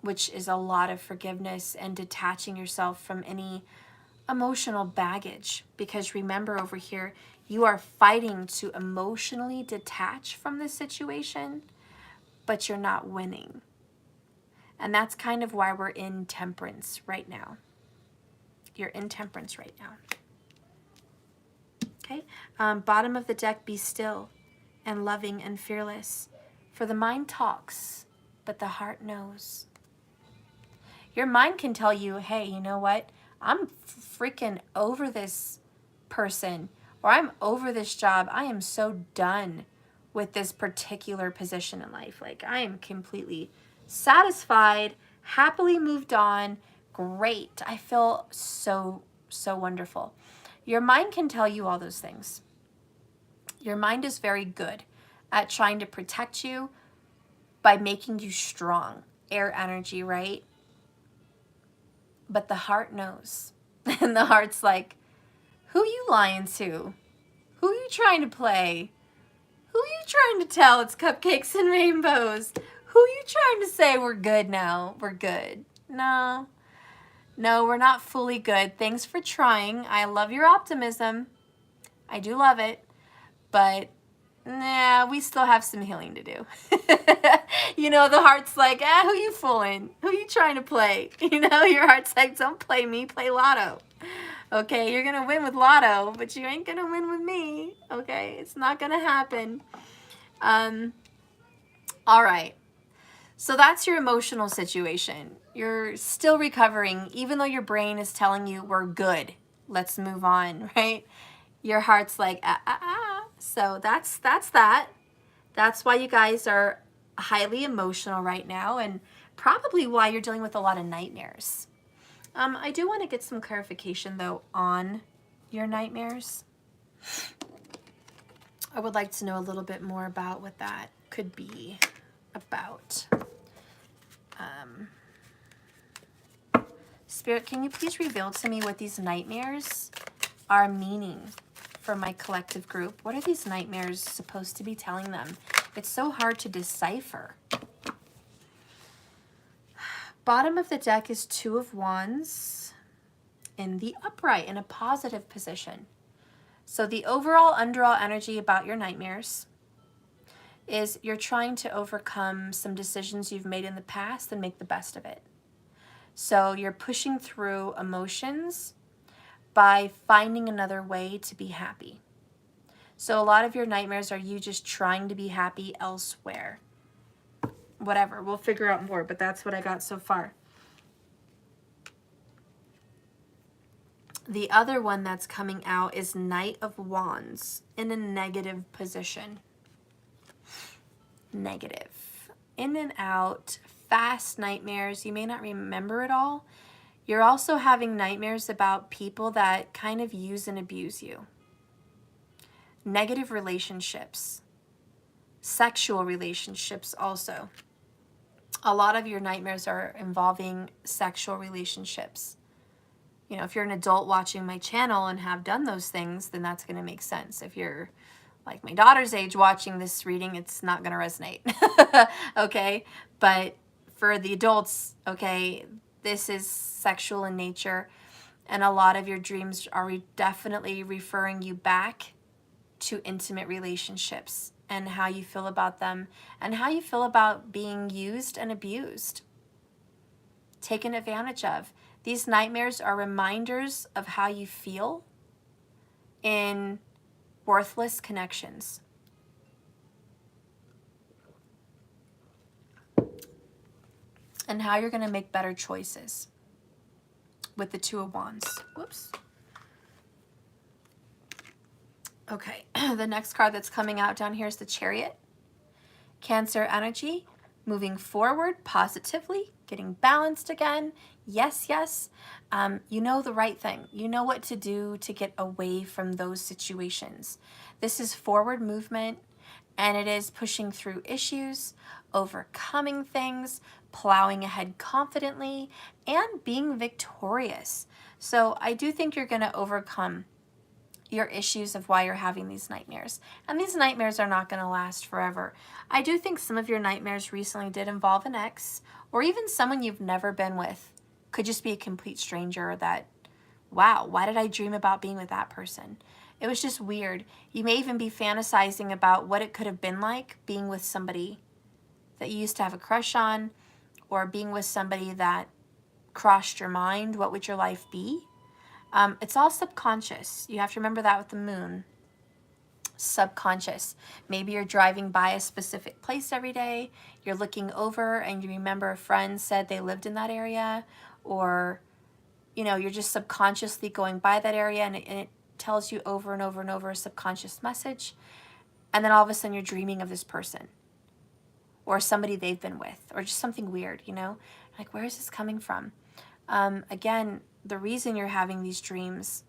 which is a lot of forgiveness and detaching yourself from any emotional baggage. Because remember over here, you are fighting to emotionally detach from this situation, but you're not winning. And that's kind of why we're in Temperance right now. You're in Temperance right now. Okay, bottom of the deck, be still and loving and fearless. For the mind talks, but the heart knows. Your mind can tell you, hey, you know what? I'm freaking over this person, or I'm over this job. I am so done with this particular position in life. Like, I am completely satisfied, happily moved on. Great. I feel so, so wonderful. Your mind can tell you all those things. Your mind is very good at trying to protect you by making you strong. Air energy, right? But the heart knows. And the heart's like, who you lying to? Who you trying to play? Who you trying to tell it's cupcakes and rainbows? Who you trying to say we're good now? We're good. No. No, we're not fully good. Thanks for trying. I love your optimism. I do love it. But nah, we still have some healing to do. You know, the heart's like, who you fooling? Who you trying to play? You know, your heart's like, don't play me, play lotto. Okay, you're going to win with lotto, but you ain't going to win with me. Okay, it's not going to happen. All right. So that's your emotional situation. You're still recovering, even though your brain is telling you we're good. Let's move on, right? Your heart's like, So that's that. That's why you guys are highly emotional right now, and probably why you're dealing with a lot of nightmares. I do want to get some clarification, though, on your nightmares. I would like to know a little bit more about what that could be about. Spirit, can you please reveal to me what these nightmares are meaning for my collective group? What are these nightmares supposed to be telling them? It's so hard to decipher. Bottom of the deck is Two of Wands in the upright, in a positive position. So the overall underall energy about your nightmares is you're trying to overcome some decisions you've made in the past and make the best of it. So you're pushing through emotions by finding another way to be happy. So a lot of your nightmares are you just trying to be happy elsewhere. Whatever, we'll figure out more, but that's what I got so far. The other one that's coming out is Knight of Wands in a negative position. Negative. In and out, fast nightmares. You may not remember it all. You're also having nightmares about people that kind of use and abuse you. Negative relationships. Sexual relationships also. A lot of your nightmares are involving sexual relationships. You know, if you're an adult watching my channel and have done those things, then that's going to make sense. If you're like my daughter's age watching this reading, it's not going to resonate. Okay? But for the adults, okay, this is sexual in nature. And a lot of your dreams are definitely referring you back to intimate relationships and how you feel about them and how you feel about being used and abused, taken advantage of. These nightmares are reminders of how you feel in worthless connections. And how you're going to make better choices with the Two of Wands. Whoops. Okay, the next card that's coming out down here is the Chariot. Cancer energy, moving forward positively, getting balanced again. Yes, yes. You know the right thing. You know what to do to get away from those situations. This is forward movement, and it is pushing through issues, overcoming things, plowing ahead confidently, and being victorious. So I do think you're going to overcome your issues of why you're having these nightmares. And these nightmares are not going to last forever. I do think some of your nightmares recently did involve an ex, or even someone you've never been with. Could just be a complete stranger that, wow, why did I dream about being with that person? It was just weird. You may even be fantasizing about what it could have been like being with somebody that you used to have a crush on, or being with somebody that crossed your mind. What would your life be? It's all subconscious. You have to remember that with the moon. Subconscious. Maybe you're driving by a specific place every day. You're looking over and you remember a friend said they lived in that area, or, you know, you're just subconsciously going by that area and it tells you over and over and over a subconscious message. And then all of a sudden you're dreaming of this person or somebody they've been with, or just something weird, you know, like, where is this coming from? Again, the reason you're having these dreams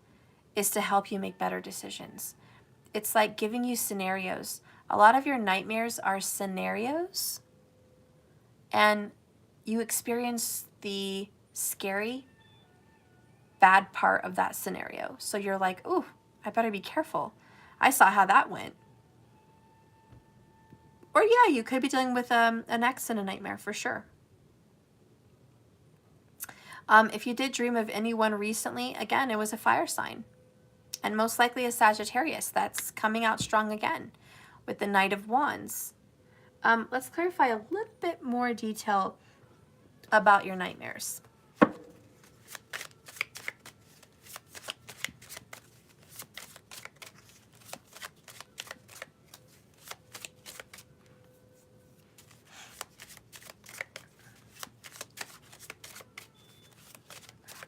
is to help you make better decisions. It's like giving you scenarios A lot of your nightmares are scenarios, and you experience the scary, bad part of that scenario. So you're like, ooh, I better be careful. I saw how that went. Or yeah, you could be dealing with an ex in a nightmare for sure. If you did dream of anyone recently, again, it was a fire sign. And most likely a Sagittarius. That's coming out strong again with the Knight of Wands. Let's clarify a little bit more detail about your nightmares.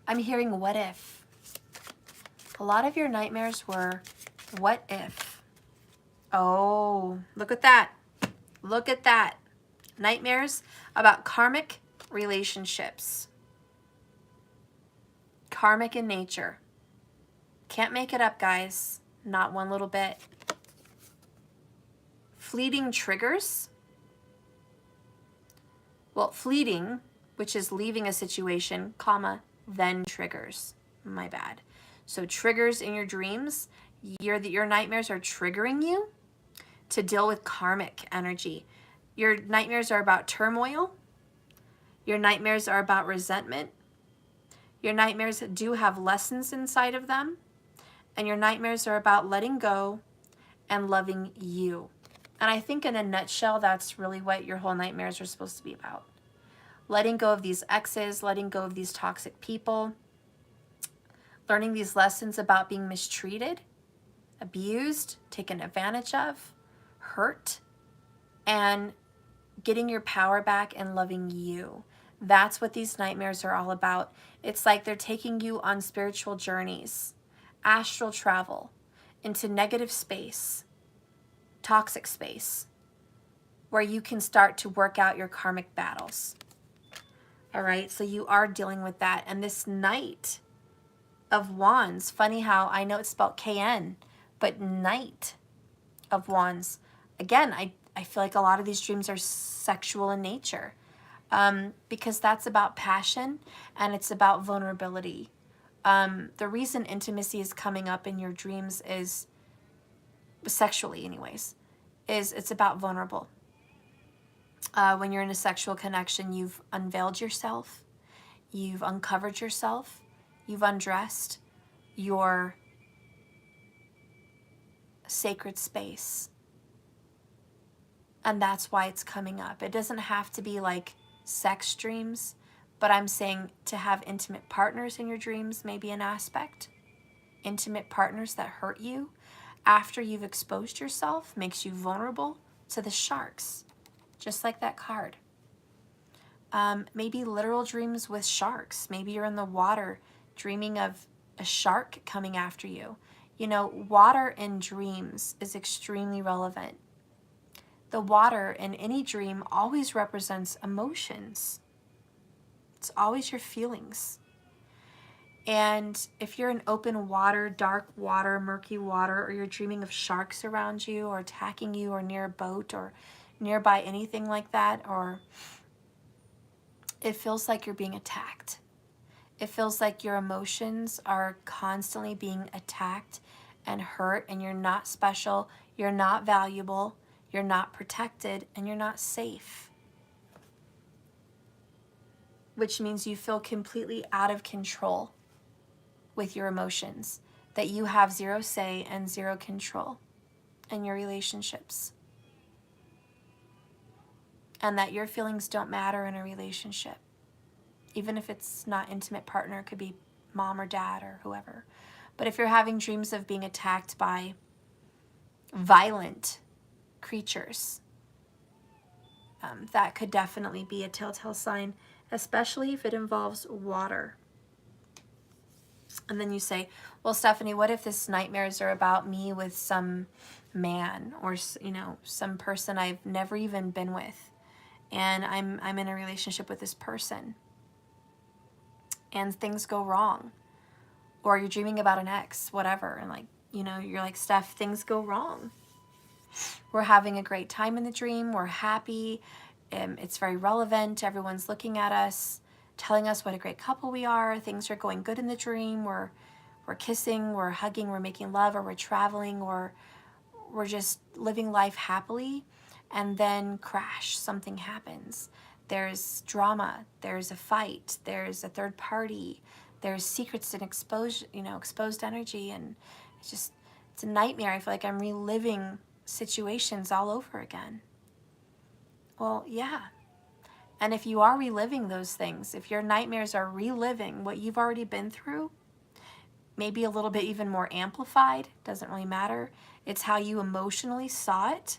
I'm hearing what if. A lot of your nightmares were what if. Oh, look at that. Look at that. Nightmares about karmic relationships. Karmic in nature. Can't make it up, guys. Not one little bit. Fleeting triggers. Well, fleeting, which is leaving a situation, comma, then triggers. My bad. So triggers in your dreams, your nightmares are triggering you to deal with karmic energy. Your nightmares are about turmoil. Your nightmares are about resentment. Your nightmares do have lessons inside of them. And your nightmares are about letting go and loving you. And I think in a nutshell, that's really what your whole nightmares are supposed to be about. Letting go of these exes, letting go of these toxic people, learning these lessons about being mistreated, abused, taken advantage of, hurt, and getting your power back and loving you. That's what these nightmares are all about. It's like they're taking you on spiritual journeys, astral travel, into negative space, toxic space, where you can start to work out your karmic battles. All right, so you are dealing with that. And this Knight of Wands, funny how I know it's spelled KN, but Knight of Wands. Again, I feel like a lot of these dreams are sexual in nature, because that's about passion and it's about vulnerability. The reason intimacy is coming up in your dreams is, sexually anyways, is it's about vulnerable. When you're in a sexual connection, you've unveiled yourself, you've uncovered yourself, you've undressed your sacred space. And that's why it's coming up. It doesn't have to be like sex dreams, but I'm saying to have intimate partners in your dreams may be an aspect. Intimate partners that hurt you after you've exposed yourself makes you vulnerable to the sharks, just like that card. Maybe literal dreams with sharks. Maybe you're in the water dreaming of a shark coming after you. You know, water in dreams is extremely relevant. The water in any dream always represents emotions. It's always your feelings. And if you're in open water, dark water, murky water, or you're dreaming of sharks around you or attacking you or near a boat or nearby anything like that, or it feels like you're being attacked. It feels like your emotions are constantly being attacked and hurt, and you're not special, you're not valuable, you're not protected, and you're not safe. Which means you feel completely out of control with your emotions, that you have zero say and zero control in your relationships. And that your feelings don't matter in a relationship. Even if it's not intimate partner, it could be mom or dad or whoever. But if you're having dreams of being attacked by violent creatures, that could definitely be a telltale sign, especially if it involves water. And then you say, well, Stephanie, what if this nightmares are about me with some man or, you know, some person I've never even been with, and I'm in a relationship with this person and things go wrong, or you're dreaming about an ex, whatever, and like, you know, you're like, Steph, things go wrong. We're having a great time in the dream. We're happy. It's very relevant. Everyone's looking at us, telling us what a great couple we are. Things are going good in the dream. We're kissing, we're hugging, we're making love, or we're traveling, or we're just living life happily. And then crash, something happens. There's drama, there's a fight, there's a third party, there's secrets and exposed energy, and it's a nightmare. I feel like I'm reliving situations all over again. Well, yeah. And if you are reliving those things, if your nightmares are reliving what you've already been through, maybe a little bit even more amplified, doesn't really matter. It's how you emotionally saw it.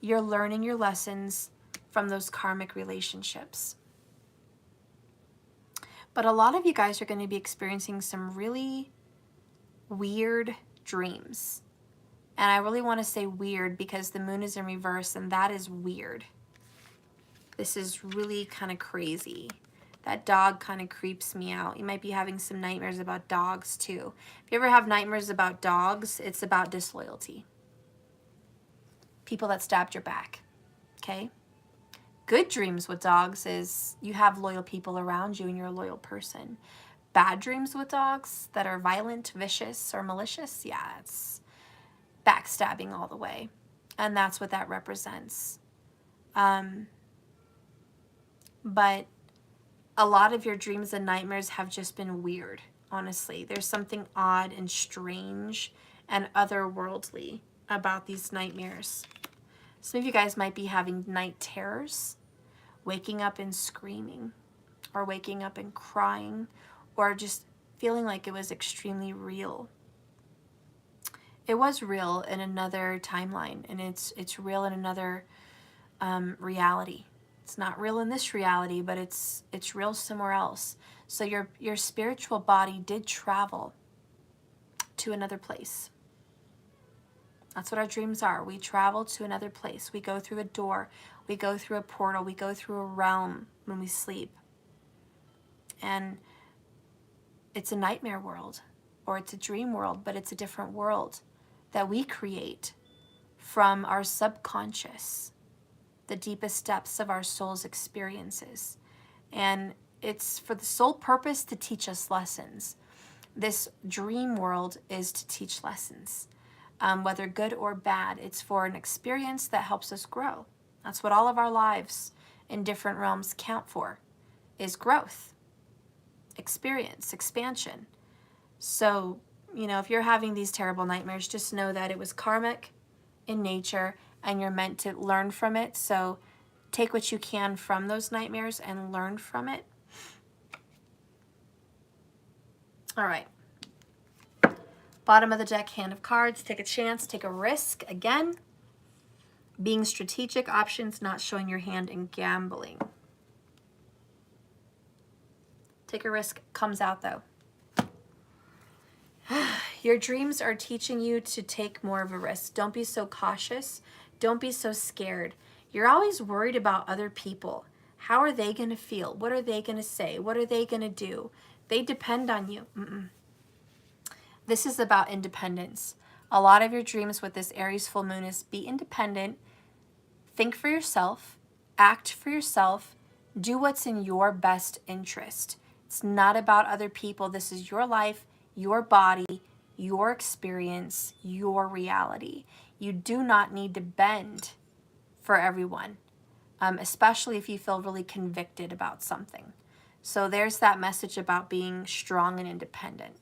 You're learning your lessons from those karmic relationships. But a lot of you guys are going to be experiencing some really weird dreams. And I really want to say weird because the moon is in reverse, and that is weird. This is really kind of crazy. That dog kind of creeps me out. You might be having some nightmares about dogs too. If you ever have nightmares about dogs, it's about disloyalty. People that stabbed your back, okay? Good dreams with dogs is you have loyal people around you and you're a loyal person. Bad dreams with dogs that are violent, vicious, or malicious, yeah, it's backstabbing all the way. And that's what that represents. But a lot of your dreams and nightmares have just been weird, honestly. There's something odd and strange and otherworldly about these nightmares. Some of you guys might be having night terrors, waking up and screaming, or waking up and crying, or just feeling like it was extremely real. It was real in another timeline, and it's real in another reality. It's not real in this reality, but it's real somewhere else. So your spiritual body did travel to another place. That's what our dreams are. We travel to another place. We go through a door. We go through a portal. We go through a realm when we sleep. And it's a nightmare world, or it's a dream world, but it's a different world that we create from our subconscious, the deepest depths of our soul's experiences. And it's for the sole purpose to teach us lessons. This dream world is to teach lessons, whether good or bad. It's for an experience that helps us grow. That's what all of our lives in different realms count for, is growth, experience, expansion. So, if you're having these terrible nightmares, just know that it was karmic in nature, and you're meant to learn from it. So take what you can from those nightmares and learn from it. All right. Bottom of the deck, hand of cards. Take a chance, take a risk. Again, being strategic, options, not showing your hand, and gambling. Take a risk comes out though. Your dreams are teaching you to take more of a risk. Don't be so cautious. Don't be so scared. You're always worried about other people. How are they going to feel? What are they going to say? What are they going to do? They depend on you. This is about independence. A lot of your dreams with this Aries full moon is be independent, think for yourself, act for yourself, do what's in your best interest. It's not about other people. This is your life, your body, your experience, your reality. You do not need to bend for everyone, especially if you feel really convicted about something. So there's that message about being strong and independent.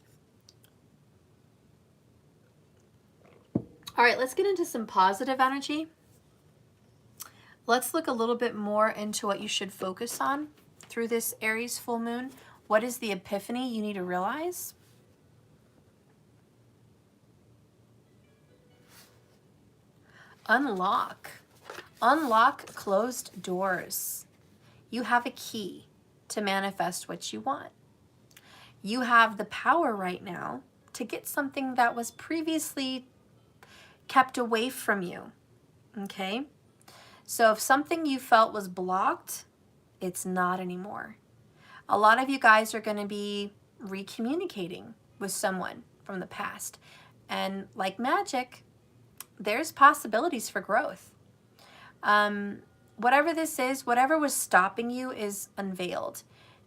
All right, let's get into some positive energy. Let's look a little bit more into what you should focus on through this Aries full moon. What is the epiphany you need to realize? Unlock. Unlock closed doors. You have a key to manifest what you want. You have the power right now to get something that was previously kept away from you. Okay? So if something you felt was blocked, it's not anymore. A lot of you guys are going to be recommunicating with someone from the past. And like magic, there's possibilities for growth. Whatever this is, whatever was stopping you is unveiled.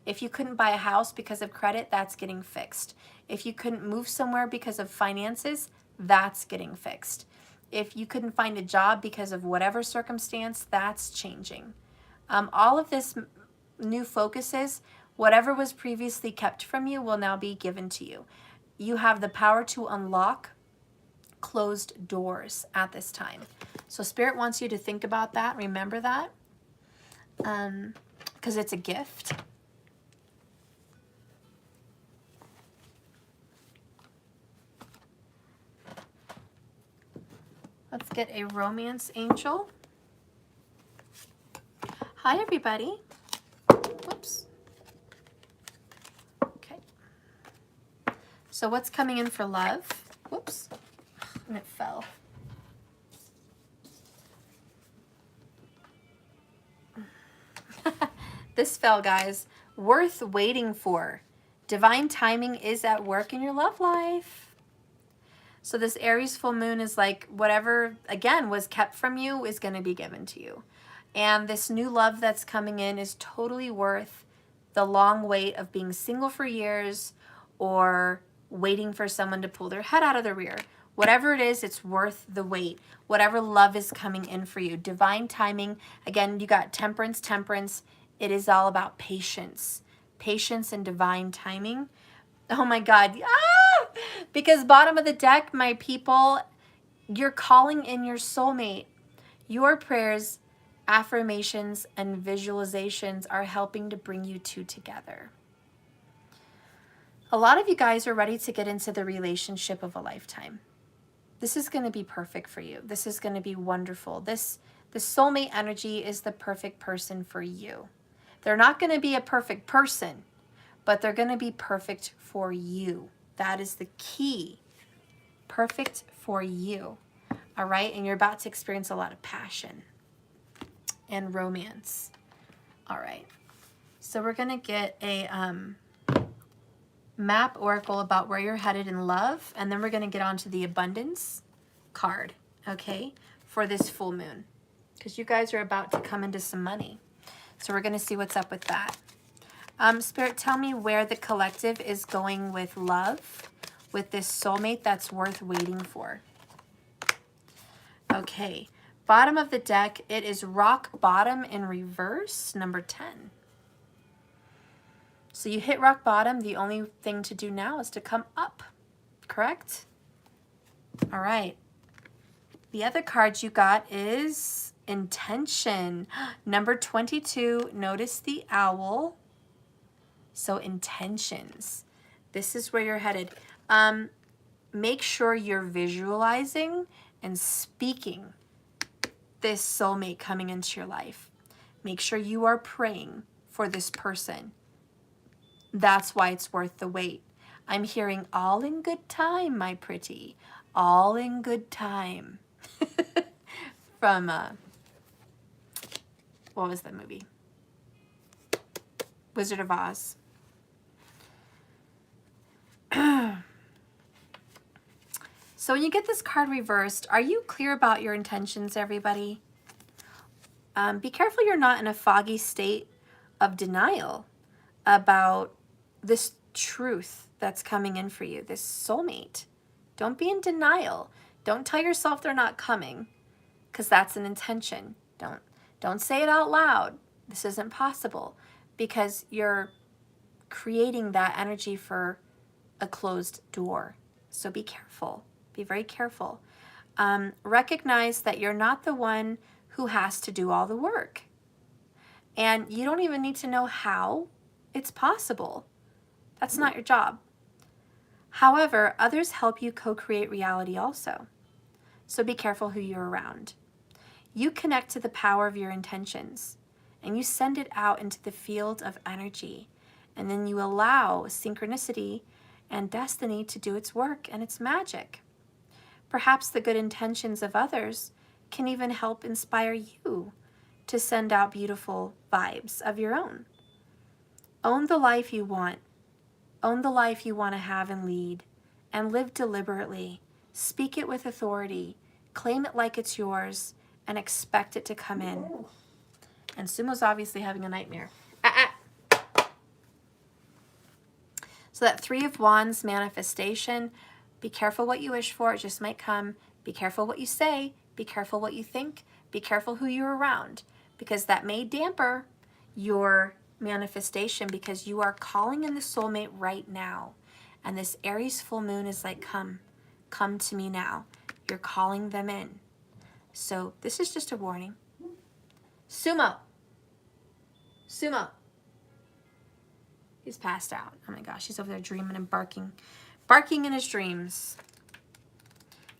If you couldn't buy a house because of credit, that's getting fixed. If you couldn't move somewhere because of finances, that's getting fixed. If you couldn't find a job because of whatever circumstance, that's changing. All of this new focuses, whatever was previously kept from you will now be given to you. You have the power to unlock closed doors at this time. So Spirit wants you to think about that, remember that, because it's a gift. Let's get a romance angel. Hi, everybody. Whoops. Okay. So what's coming in for love? Whoops. And it fell. This fell, guys. Worth waiting for. Divine timing is at work in your love life. So this Aries full moon is like whatever, again, was kept from you is going to be given to you. And this new love that's coming in is totally worth the long wait of being single for years or waiting for someone to pull their head out of the rear. Whatever it is, it's worth the wait. Whatever love is coming in for you. Divine timing. Again, you got temperance, temperance. It is all about patience. Patience and divine timing. Oh my God. Ah! Because bottom of the deck, my people, you're calling in your soulmate. Your prayers, affirmations, and visualizations are helping to bring you two together. A lot of you guys are ready to get into the relationship of a lifetime. This is going to be perfect for you. This is going to be wonderful. The soulmate energy is the perfect person for you. They're not going to be a perfect person, but they're going to be perfect for you. That is the key. Perfect for you. All right? And you're about to experience a lot of passion and romance. All right. So we're going to get a map oracle about where you're headed in love. And then we're going to get on to the abundance card, okay, for this full moon. Because you guys are about to come into some money. So we're going to see what's up with that. Spirit, tell me where the collective is going with love, with this soulmate that's worth waiting for. Okay, bottom of the deck, it is rock bottom in reverse, number 10. So you hit rock bottom, the only thing to do now is to come up, correct? All right. The other card you got is intention. Number 22, notice the owl. So intentions. This is where you're headed. Make sure you're visualizing and speaking this soulmate coming into your life. Make sure you are praying for this person. That's why it's worth the wait. I'm hearing all in good time, my pretty. All in good time. From, what was that movie? Wizard of Oz. So when you get this card reversed, are you clear about your intentions, everybody? Be careful you're not in a foggy state of denial about this truth that's coming in for you, this soulmate. Don't be in denial. Don't tell yourself they're not coming, because that's an intention. Don't say it out loud. This isn't possible, because you're creating that energy for a closed door. So be careful. Be very careful. Recognize that you're not the one who has to do all the work. And you don't even need to know how it's possible. That's not your job. However, others help you co-create reality also. So be careful who you're around. You connect to the power of your intentions, and you send it out into the field of energy. And then you allow synchronicity and destiny to do its work and its magic. Perhaps the good intentions of others can even help inspire you to send out beautiful vibes of your own. Own the life you want. Own the life you want to have and lead, and live deliberately. Speak it with authority. claim it like it's yours, and expect it to come in. And Sumo's obviously having a nightmare. So that Three of Wands manifestation, be careful what you wish for, it just might come. Be careful what you say, be careful what you think, be careful who you're around, because that may damper your manifestation, because you are calling in the soulmate right now. And this Aries full moon is like, come to me now. You're calling them in. So this is just a warning. Sumo. He's passed out. Oh my gosh, he's over there dreaming and barking in his dreams,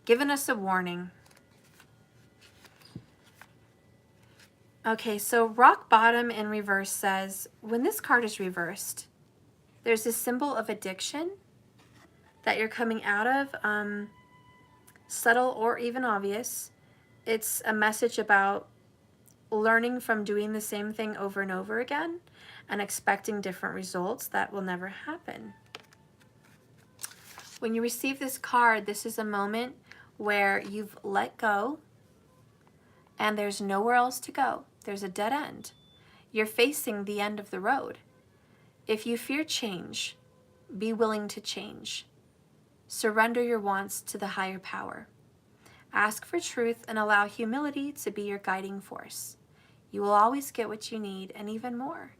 giving us a warning. Okay, so rock bottom in reverse says, when this card is reversed, there's a symbol of addiction that you're coming out of, subtle or even obvious. It's a message about learning from doing the same thing over and over again and expecting different results that will never happen. When you receive this card, this is a moment where you've let go and there's nowhere else to go. There's a dead end. You're facing the end of the road. If you fear change, be willing to change. Surrender your wants to the higher power. Ask for truth and allow humility to be your guiding force. You will always get what you need and even more.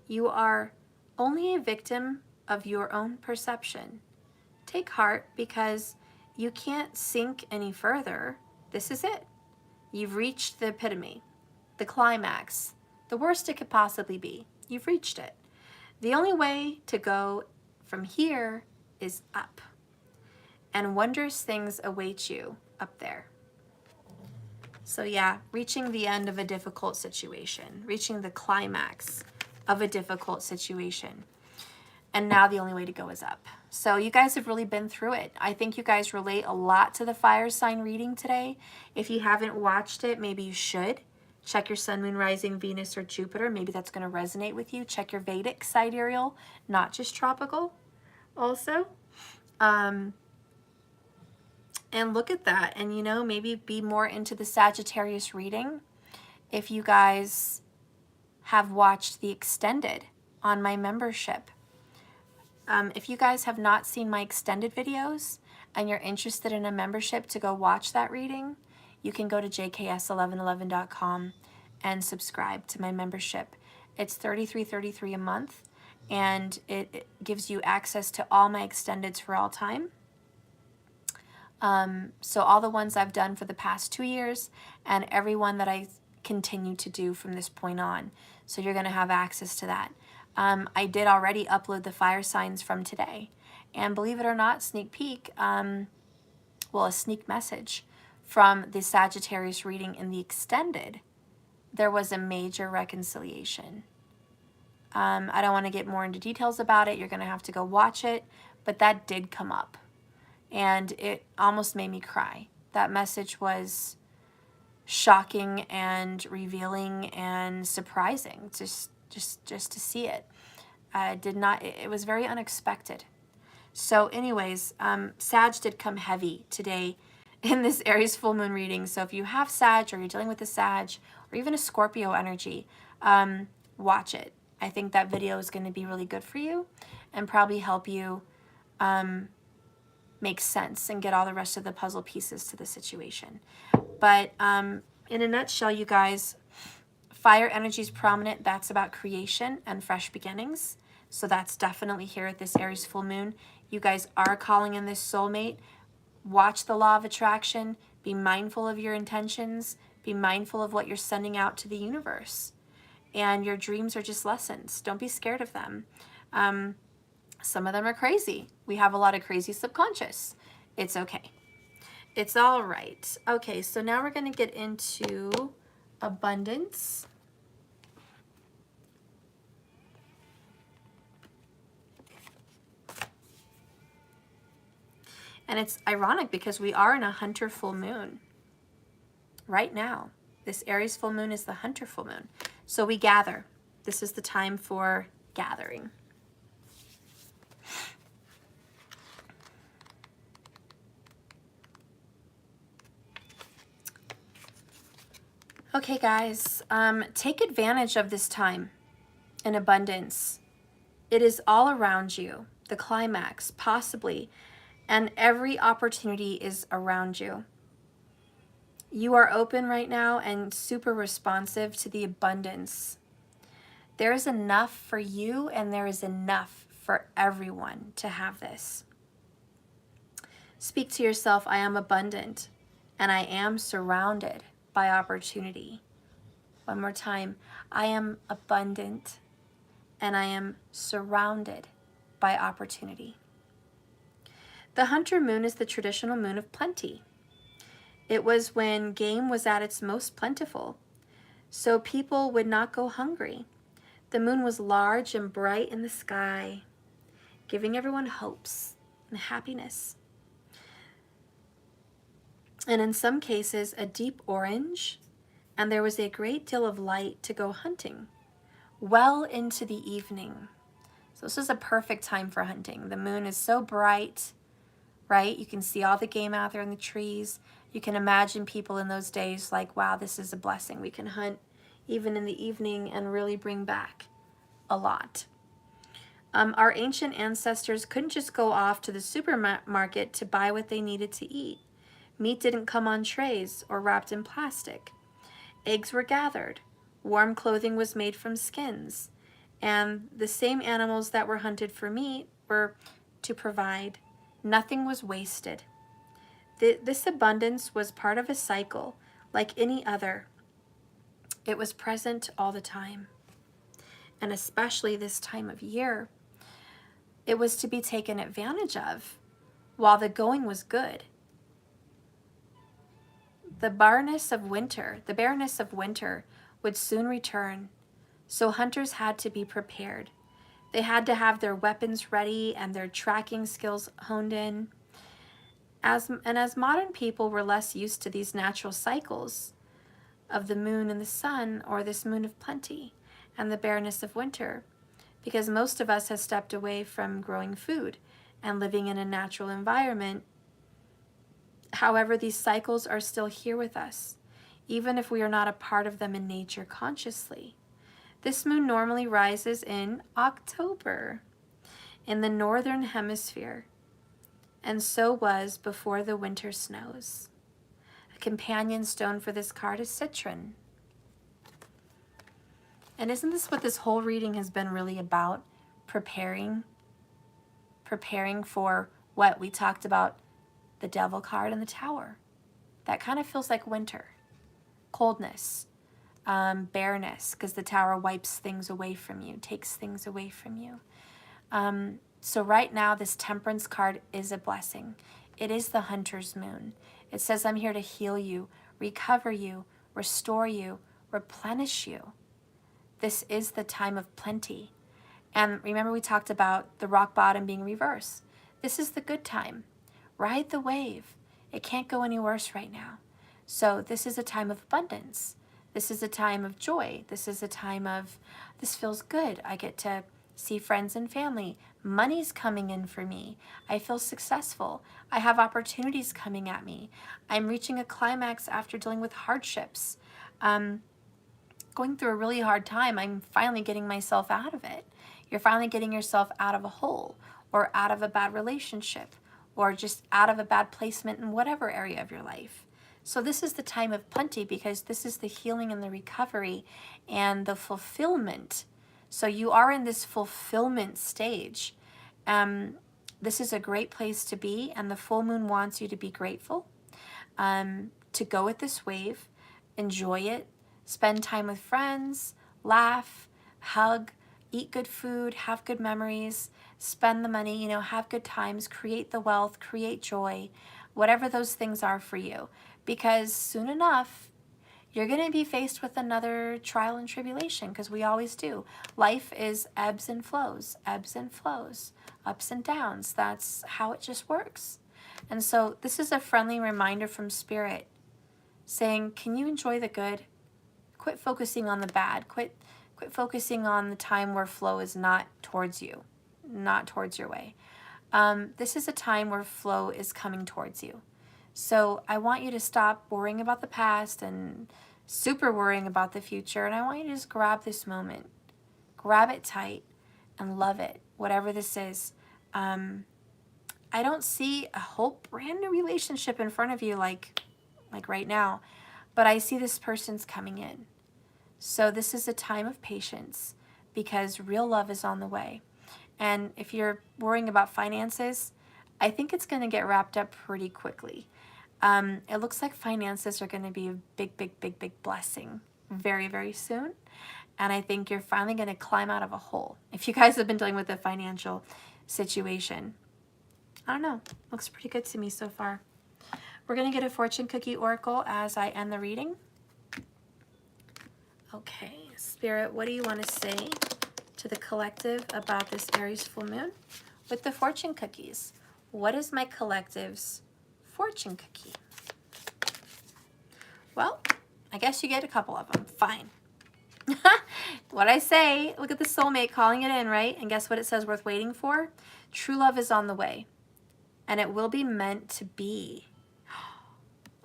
You are only a victim of your own perception. Take heart, because you can't sink any further. This is it. You've reached the epitome, the climax, the worst it could possibly be. You've reached it. The only way to go from here is up. And wondrous things await you up there. So yeah, reaching the end of a difficult situation, reaching the climax of a difficult situation. And now the only way to go is up. So you guys have really been through it. I think you guys relate a lot to the fire sign reading today. If you haven't watched it, maybe you should. Check your sun, moon, rising, Venus, or Jupiter. Maybe that's going to resonate with you. Check your Vedic sidereal, not just tropical also. And look at that, and you know, maybe be more into the Sagittarius reading. If you guys have watched the extended on my membership, if you guys have not seen my extended videos and you're interested in a membership to go watch that reading, you can go to jks1111.com and subscribe to my membership. It's $33.33 a month, and it gives you access to all my extendeds for all time. So all the ones I've done for the past 2 years and every one that I continue to do from this point on. So you're going to have access to that. I did already upload the fire signs from today. And believe it or not, sneak peek, well, a sneak message from the Sagittarius reading in the extended, there was a major reconciliation. I don't want to get more into details about it. You're going to have to go watch it. But that did come up. And it almost made me cry. That message was shocking and revealing and surprising, just to see it. It was very unexpected. So anyways, Sag did come heavy today in this Aries full moon reading. So if you have Sag, or you're dealing with a Sag, or even a Scorpio energy, watch it. I think that video is going to be really good for you and probably help you make sense and get all the rest of the puzzle pieces to the situation. But in a nutshell, you guys, fire energy is prominent. That's about creation and fresh beginnings. So that's definitely here at this Aries full moon. You guys are calling in this soulmate. Watch the law of attraction. Be mindful of your intentions. Be mindful of what you're sending out to the universe. And your dreams are just lessons. Don't be scared of them. Some of them are crazy. We have a lot of crazy subconscious. It's okay. It's all right. Okay, so now we're going to get into abundance. And it's ironic because we are in a hunter full moon right now. This Aries full moon is the hunter full moon. So we gather. This is the time for gathering. Okay, guys, take advantage of this time in abundance. It is all around you, the climax, possibly, and every opportunity is around you. You are open right now and super responsive to the abundance. There is enough for you, and there is enough for everyone to have this. Speak to yourself, I am abundant, and I am surrounded by opportunity. One more time, I am abundant, and I am surrounded by opportunity. The hunter moon is the traditional moon of plenty. It was when game was at its most plentiful, so people would not go hungry. The moon was large and bright in the sky, giving everyone hopes and happiness. And in some cases, a deep orange, and there was a great deal of light to go hunting, well into the evening. So this is a perfect time for hunting. The moon is so bright, right? You can see all the game out there in the trees. You can imagine people in those days like, wow, this is a blessing. We can hunt even in the evening and really bring back a lot. Our ancient ancestors couldn't just go off to the supermarket to buy what they needed to eat. Meat didn't come on trays or wrapped in plastic. Eggs were gathered. Warm clothing was made from skins. And the same animals that were hunted for meat were to provide. Nothing was wasted. This abundance was part of a cycle like any other. It was present all the time. And especially this time of year, it was to be taken advantage of while the going was good. The barrenness of winter would soon return, so hunters had to be prepared. They had to have their weapons ready and their tracking skills honed in. As modern people were less used to these natural cycles of the moon and the sun, or this moon of plenty and the barrenness of winter, because most of us have stepped away from growing food and living in a natural environment. However, these cycles are still here with us, even if we are not a part of them in nature consciously. This moon normally rises in October in the northern hemisphere, and so was before the winter snows. A companion stone for this card is citron. And isn't this what this whole reading has been really about? Preparing for what we talked about, the devil card and the tower. That kind of feels like winter. Coldness, bareness, because the tower wipes things away from you, takes things away from you. So right now, this Temperance card is a blessing. It is the hunter's moon. It says, I'm here to heal you, recover you, restore you, replenish you. This is the time of plenty. And remember, we talked about the rock bottom being reversed. This is the good time. Ride the wave. It can't go any worse right now. So this is a time of abundance. This is a time of joy. This is a time of, this feels good. I get to see friends and family. Money's coming in for me. I feel successful. I have opportunities coming at me. I'm reaching a climax after dealing with hardships. Going through a really hard time, I'm finally getting myself out of it. You're finally getting yourself out of a hole, or out of a bad relationship, or just out of a bad placement in whatever area of your life. So this is the time of plenty, because this is the healing and the recovery and the fulfillment. So you are in this fulfillment stage. This is a great place to be, and the full moon wants you to be grateful, to go with this wave, enjoy it, spend time with friends, laugh, hug, eat good food, have good memories, spend the money, have good times, create the wealth, create joy, whatever those things are for you. Because soon enough, you're going to be faced with another trial and tribulation, because we always do. Life is ebbs and flows, ups and downs. That's how it just works. And so this is a friendly reminder from Spirit saying, can you enjoy the good? Quit focusing on the bad. Quit focusing on the time where flow is not towards you, not towards your way. This is a time where flow is coming towards you. So I want you to stop worrying about the past and super worrying about the future, and I want you to just grab this moment. Grab it tight and love it, whatever this is. I don't see a whole brand new relationship in front of you like right now, but I see this person's coming in. So this is a time of patience because real love is on the way. And if you're worrying about finances, I think it's going to get wrapped up pretty quickly. It looks like finances are going to be a big blessing very, very soon. And I think you're finally going to climb out of a hole. If you guys have been dealing with a financial situation, I don't know. Looks pretty good to me so far. We're going to get a fortune cookie oracle as I end the reading. Okay, Spirit, what do you want to say to the collective about this Aries full moon with the fortune cookies? What is my collective's fortune cookie? Well, I guess you get a couple of them. Fine. What I say, look at the soulmate calling it in, right? And guess what it says worth waiting for? True love is on the way. And it will be meant to be.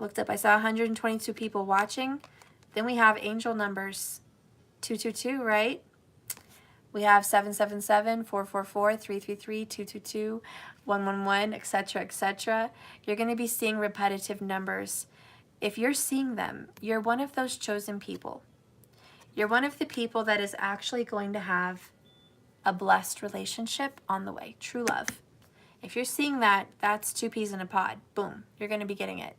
Looked up, I saw 122 people watching. Then we have angel numbers 222, right? We have 777, 444, 333, 222, 111, etc., etc. You're going to be seeing repetitive numbers. If you're seeing them, you're one of those chosen people. You're one of the people that is actually going to have a blessed relationship on the way. True love. If you're seeing that, that's two peas in a pod. Boom. You're going to be getting it.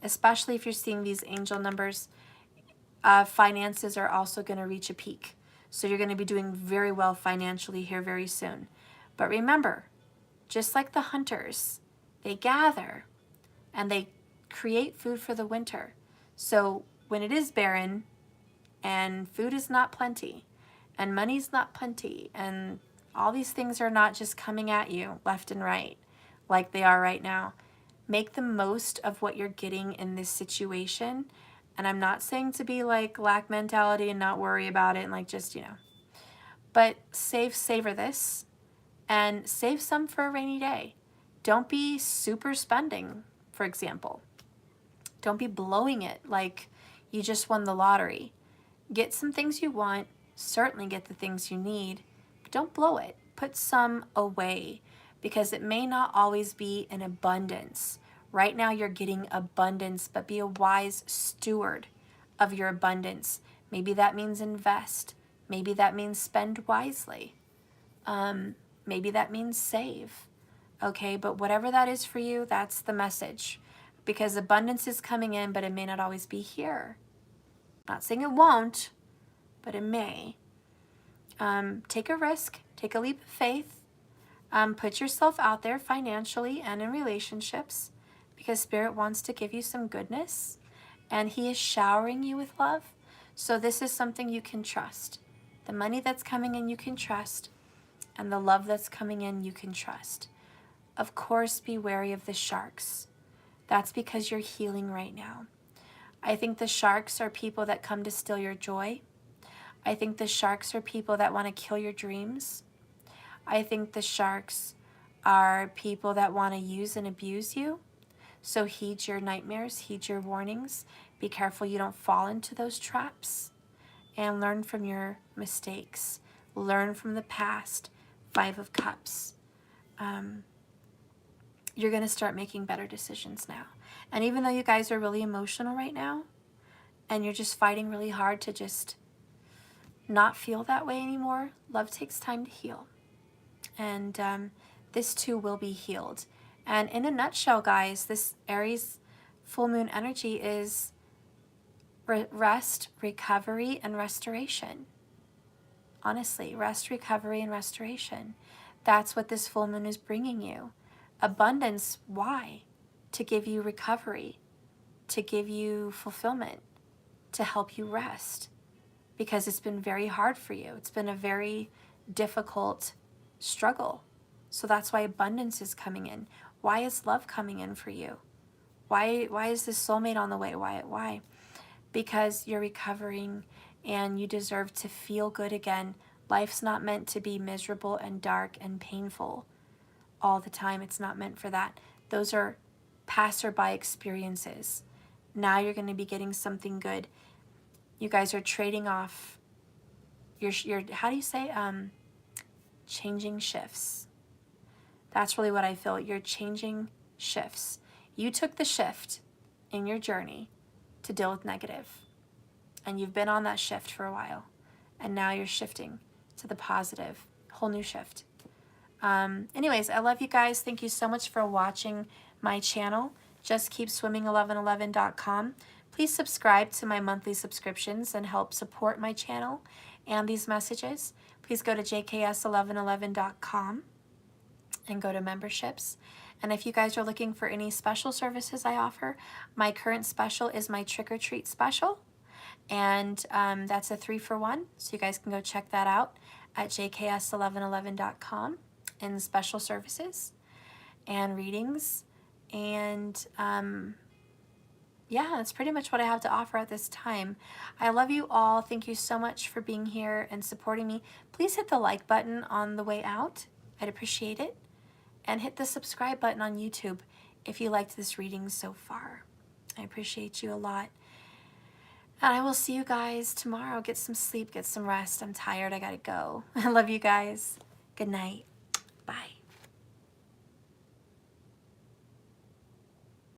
Especially if you're seeing these angel numbers, finances are also going to reach a peak. So you're going to be doing very well financially here very soon. But remember, just like the hunters, they gather and they create food for the winter. So when it is barren and food is not plenty and money's not plenty and all these things are not just coming at you left and right like they are right now, make the most of what you're getting in this situation. And I'm not saying to be like lack mentality and not worry about it and like just, but savor this and save some for a rainy day. Don't be super spending, for example. Don't be blowing it like you just won the lottery. Get some things you want, certainly get the things you need, but don't blow it. Put some away because it may not always be in abundance. Right now you're getting abundance, but be a wise steward of your abundance. Maybe that means invest. Maybe that means spend wisely. Maybe that means save. Okay, but whatever that is for you, that's the message. Because abundance is coming in, but it may not always be here. Not saying it won't, but it may. Take a risk. Take a leap of faith. Put yourself out there financially and in relationships because Spirit wants to give you some goodness and He is showering you with love. So this is something you can trust. The money that's coming in, you can trust. And the love that's coming in, you can trust. Of course, be wary of the sharks. That's because you're healing right now. I think the sharks are people that come to steal your joy. I think the sharks are people that want to kill your dreams. I think the sharks are people that want to use and abuse you. So heed your nightmares, heed your warnings. Be careful you don't fall into those traps. And learn from your mistakes. Learn from the past. 5 of Cups. You're going to start making better decisions now. And even though you guys are really emotional right now, and you're just fighting really hard to just not feel that way anymore, love takes time to heal. And this too will be healed. And in a nutshell, guys, this Aries full moon energy is rest, recovery, and restoration. Honestly, rest, recovery, and restoration. That's what this full moon is bringing you. Abundance, why? To give you recovery, to give you fulfillment, to help you rest. Because it's been very hard for you. It's been a very difficult struggle. So that's why abundance is coming in. Why is love coming in for you? Why is this soulmate on the way? Why? Because you're recovering and you deserve to feel good again. Life's not meant to be miserable and dark and painful all the time. It's not meant for that. Those are passerby experiences. Now you're going to be getting something good. You guys are trading off your how do you say, changing shifts. That's really what I feel. You're changing shifts. You took the shift in your journey to deal with negative, and you've been on that shift for a while, and now you're shifting to the positive, whole new shift. Anyways, I love you guys. Thank you so much for watching my channel. JustKeepSwimming1111.com. Please subscribe to my monthly subscriptions and help support my channel and these messages. Please go to jks1111.com and go to memberships. And if you guys are looking for any special services I offer, my current special is my trick or treat special. And that's a 3-for-1. So you guys can go check that out at jks1111.com in special services and readings. And yeah, that's pretty much what I have to offer at this time. I love you all. Thank you so much for being here and supporting me. Please hit the like button on the way out. I'd appreciate it. And hit the subscribe button on YouTube if you liked this reading so far. I appreciate you a lot. And I will see you guys tomorrow. Get some sleep, get some rest. I'm tired. I gotta go. I love you guys. Good night.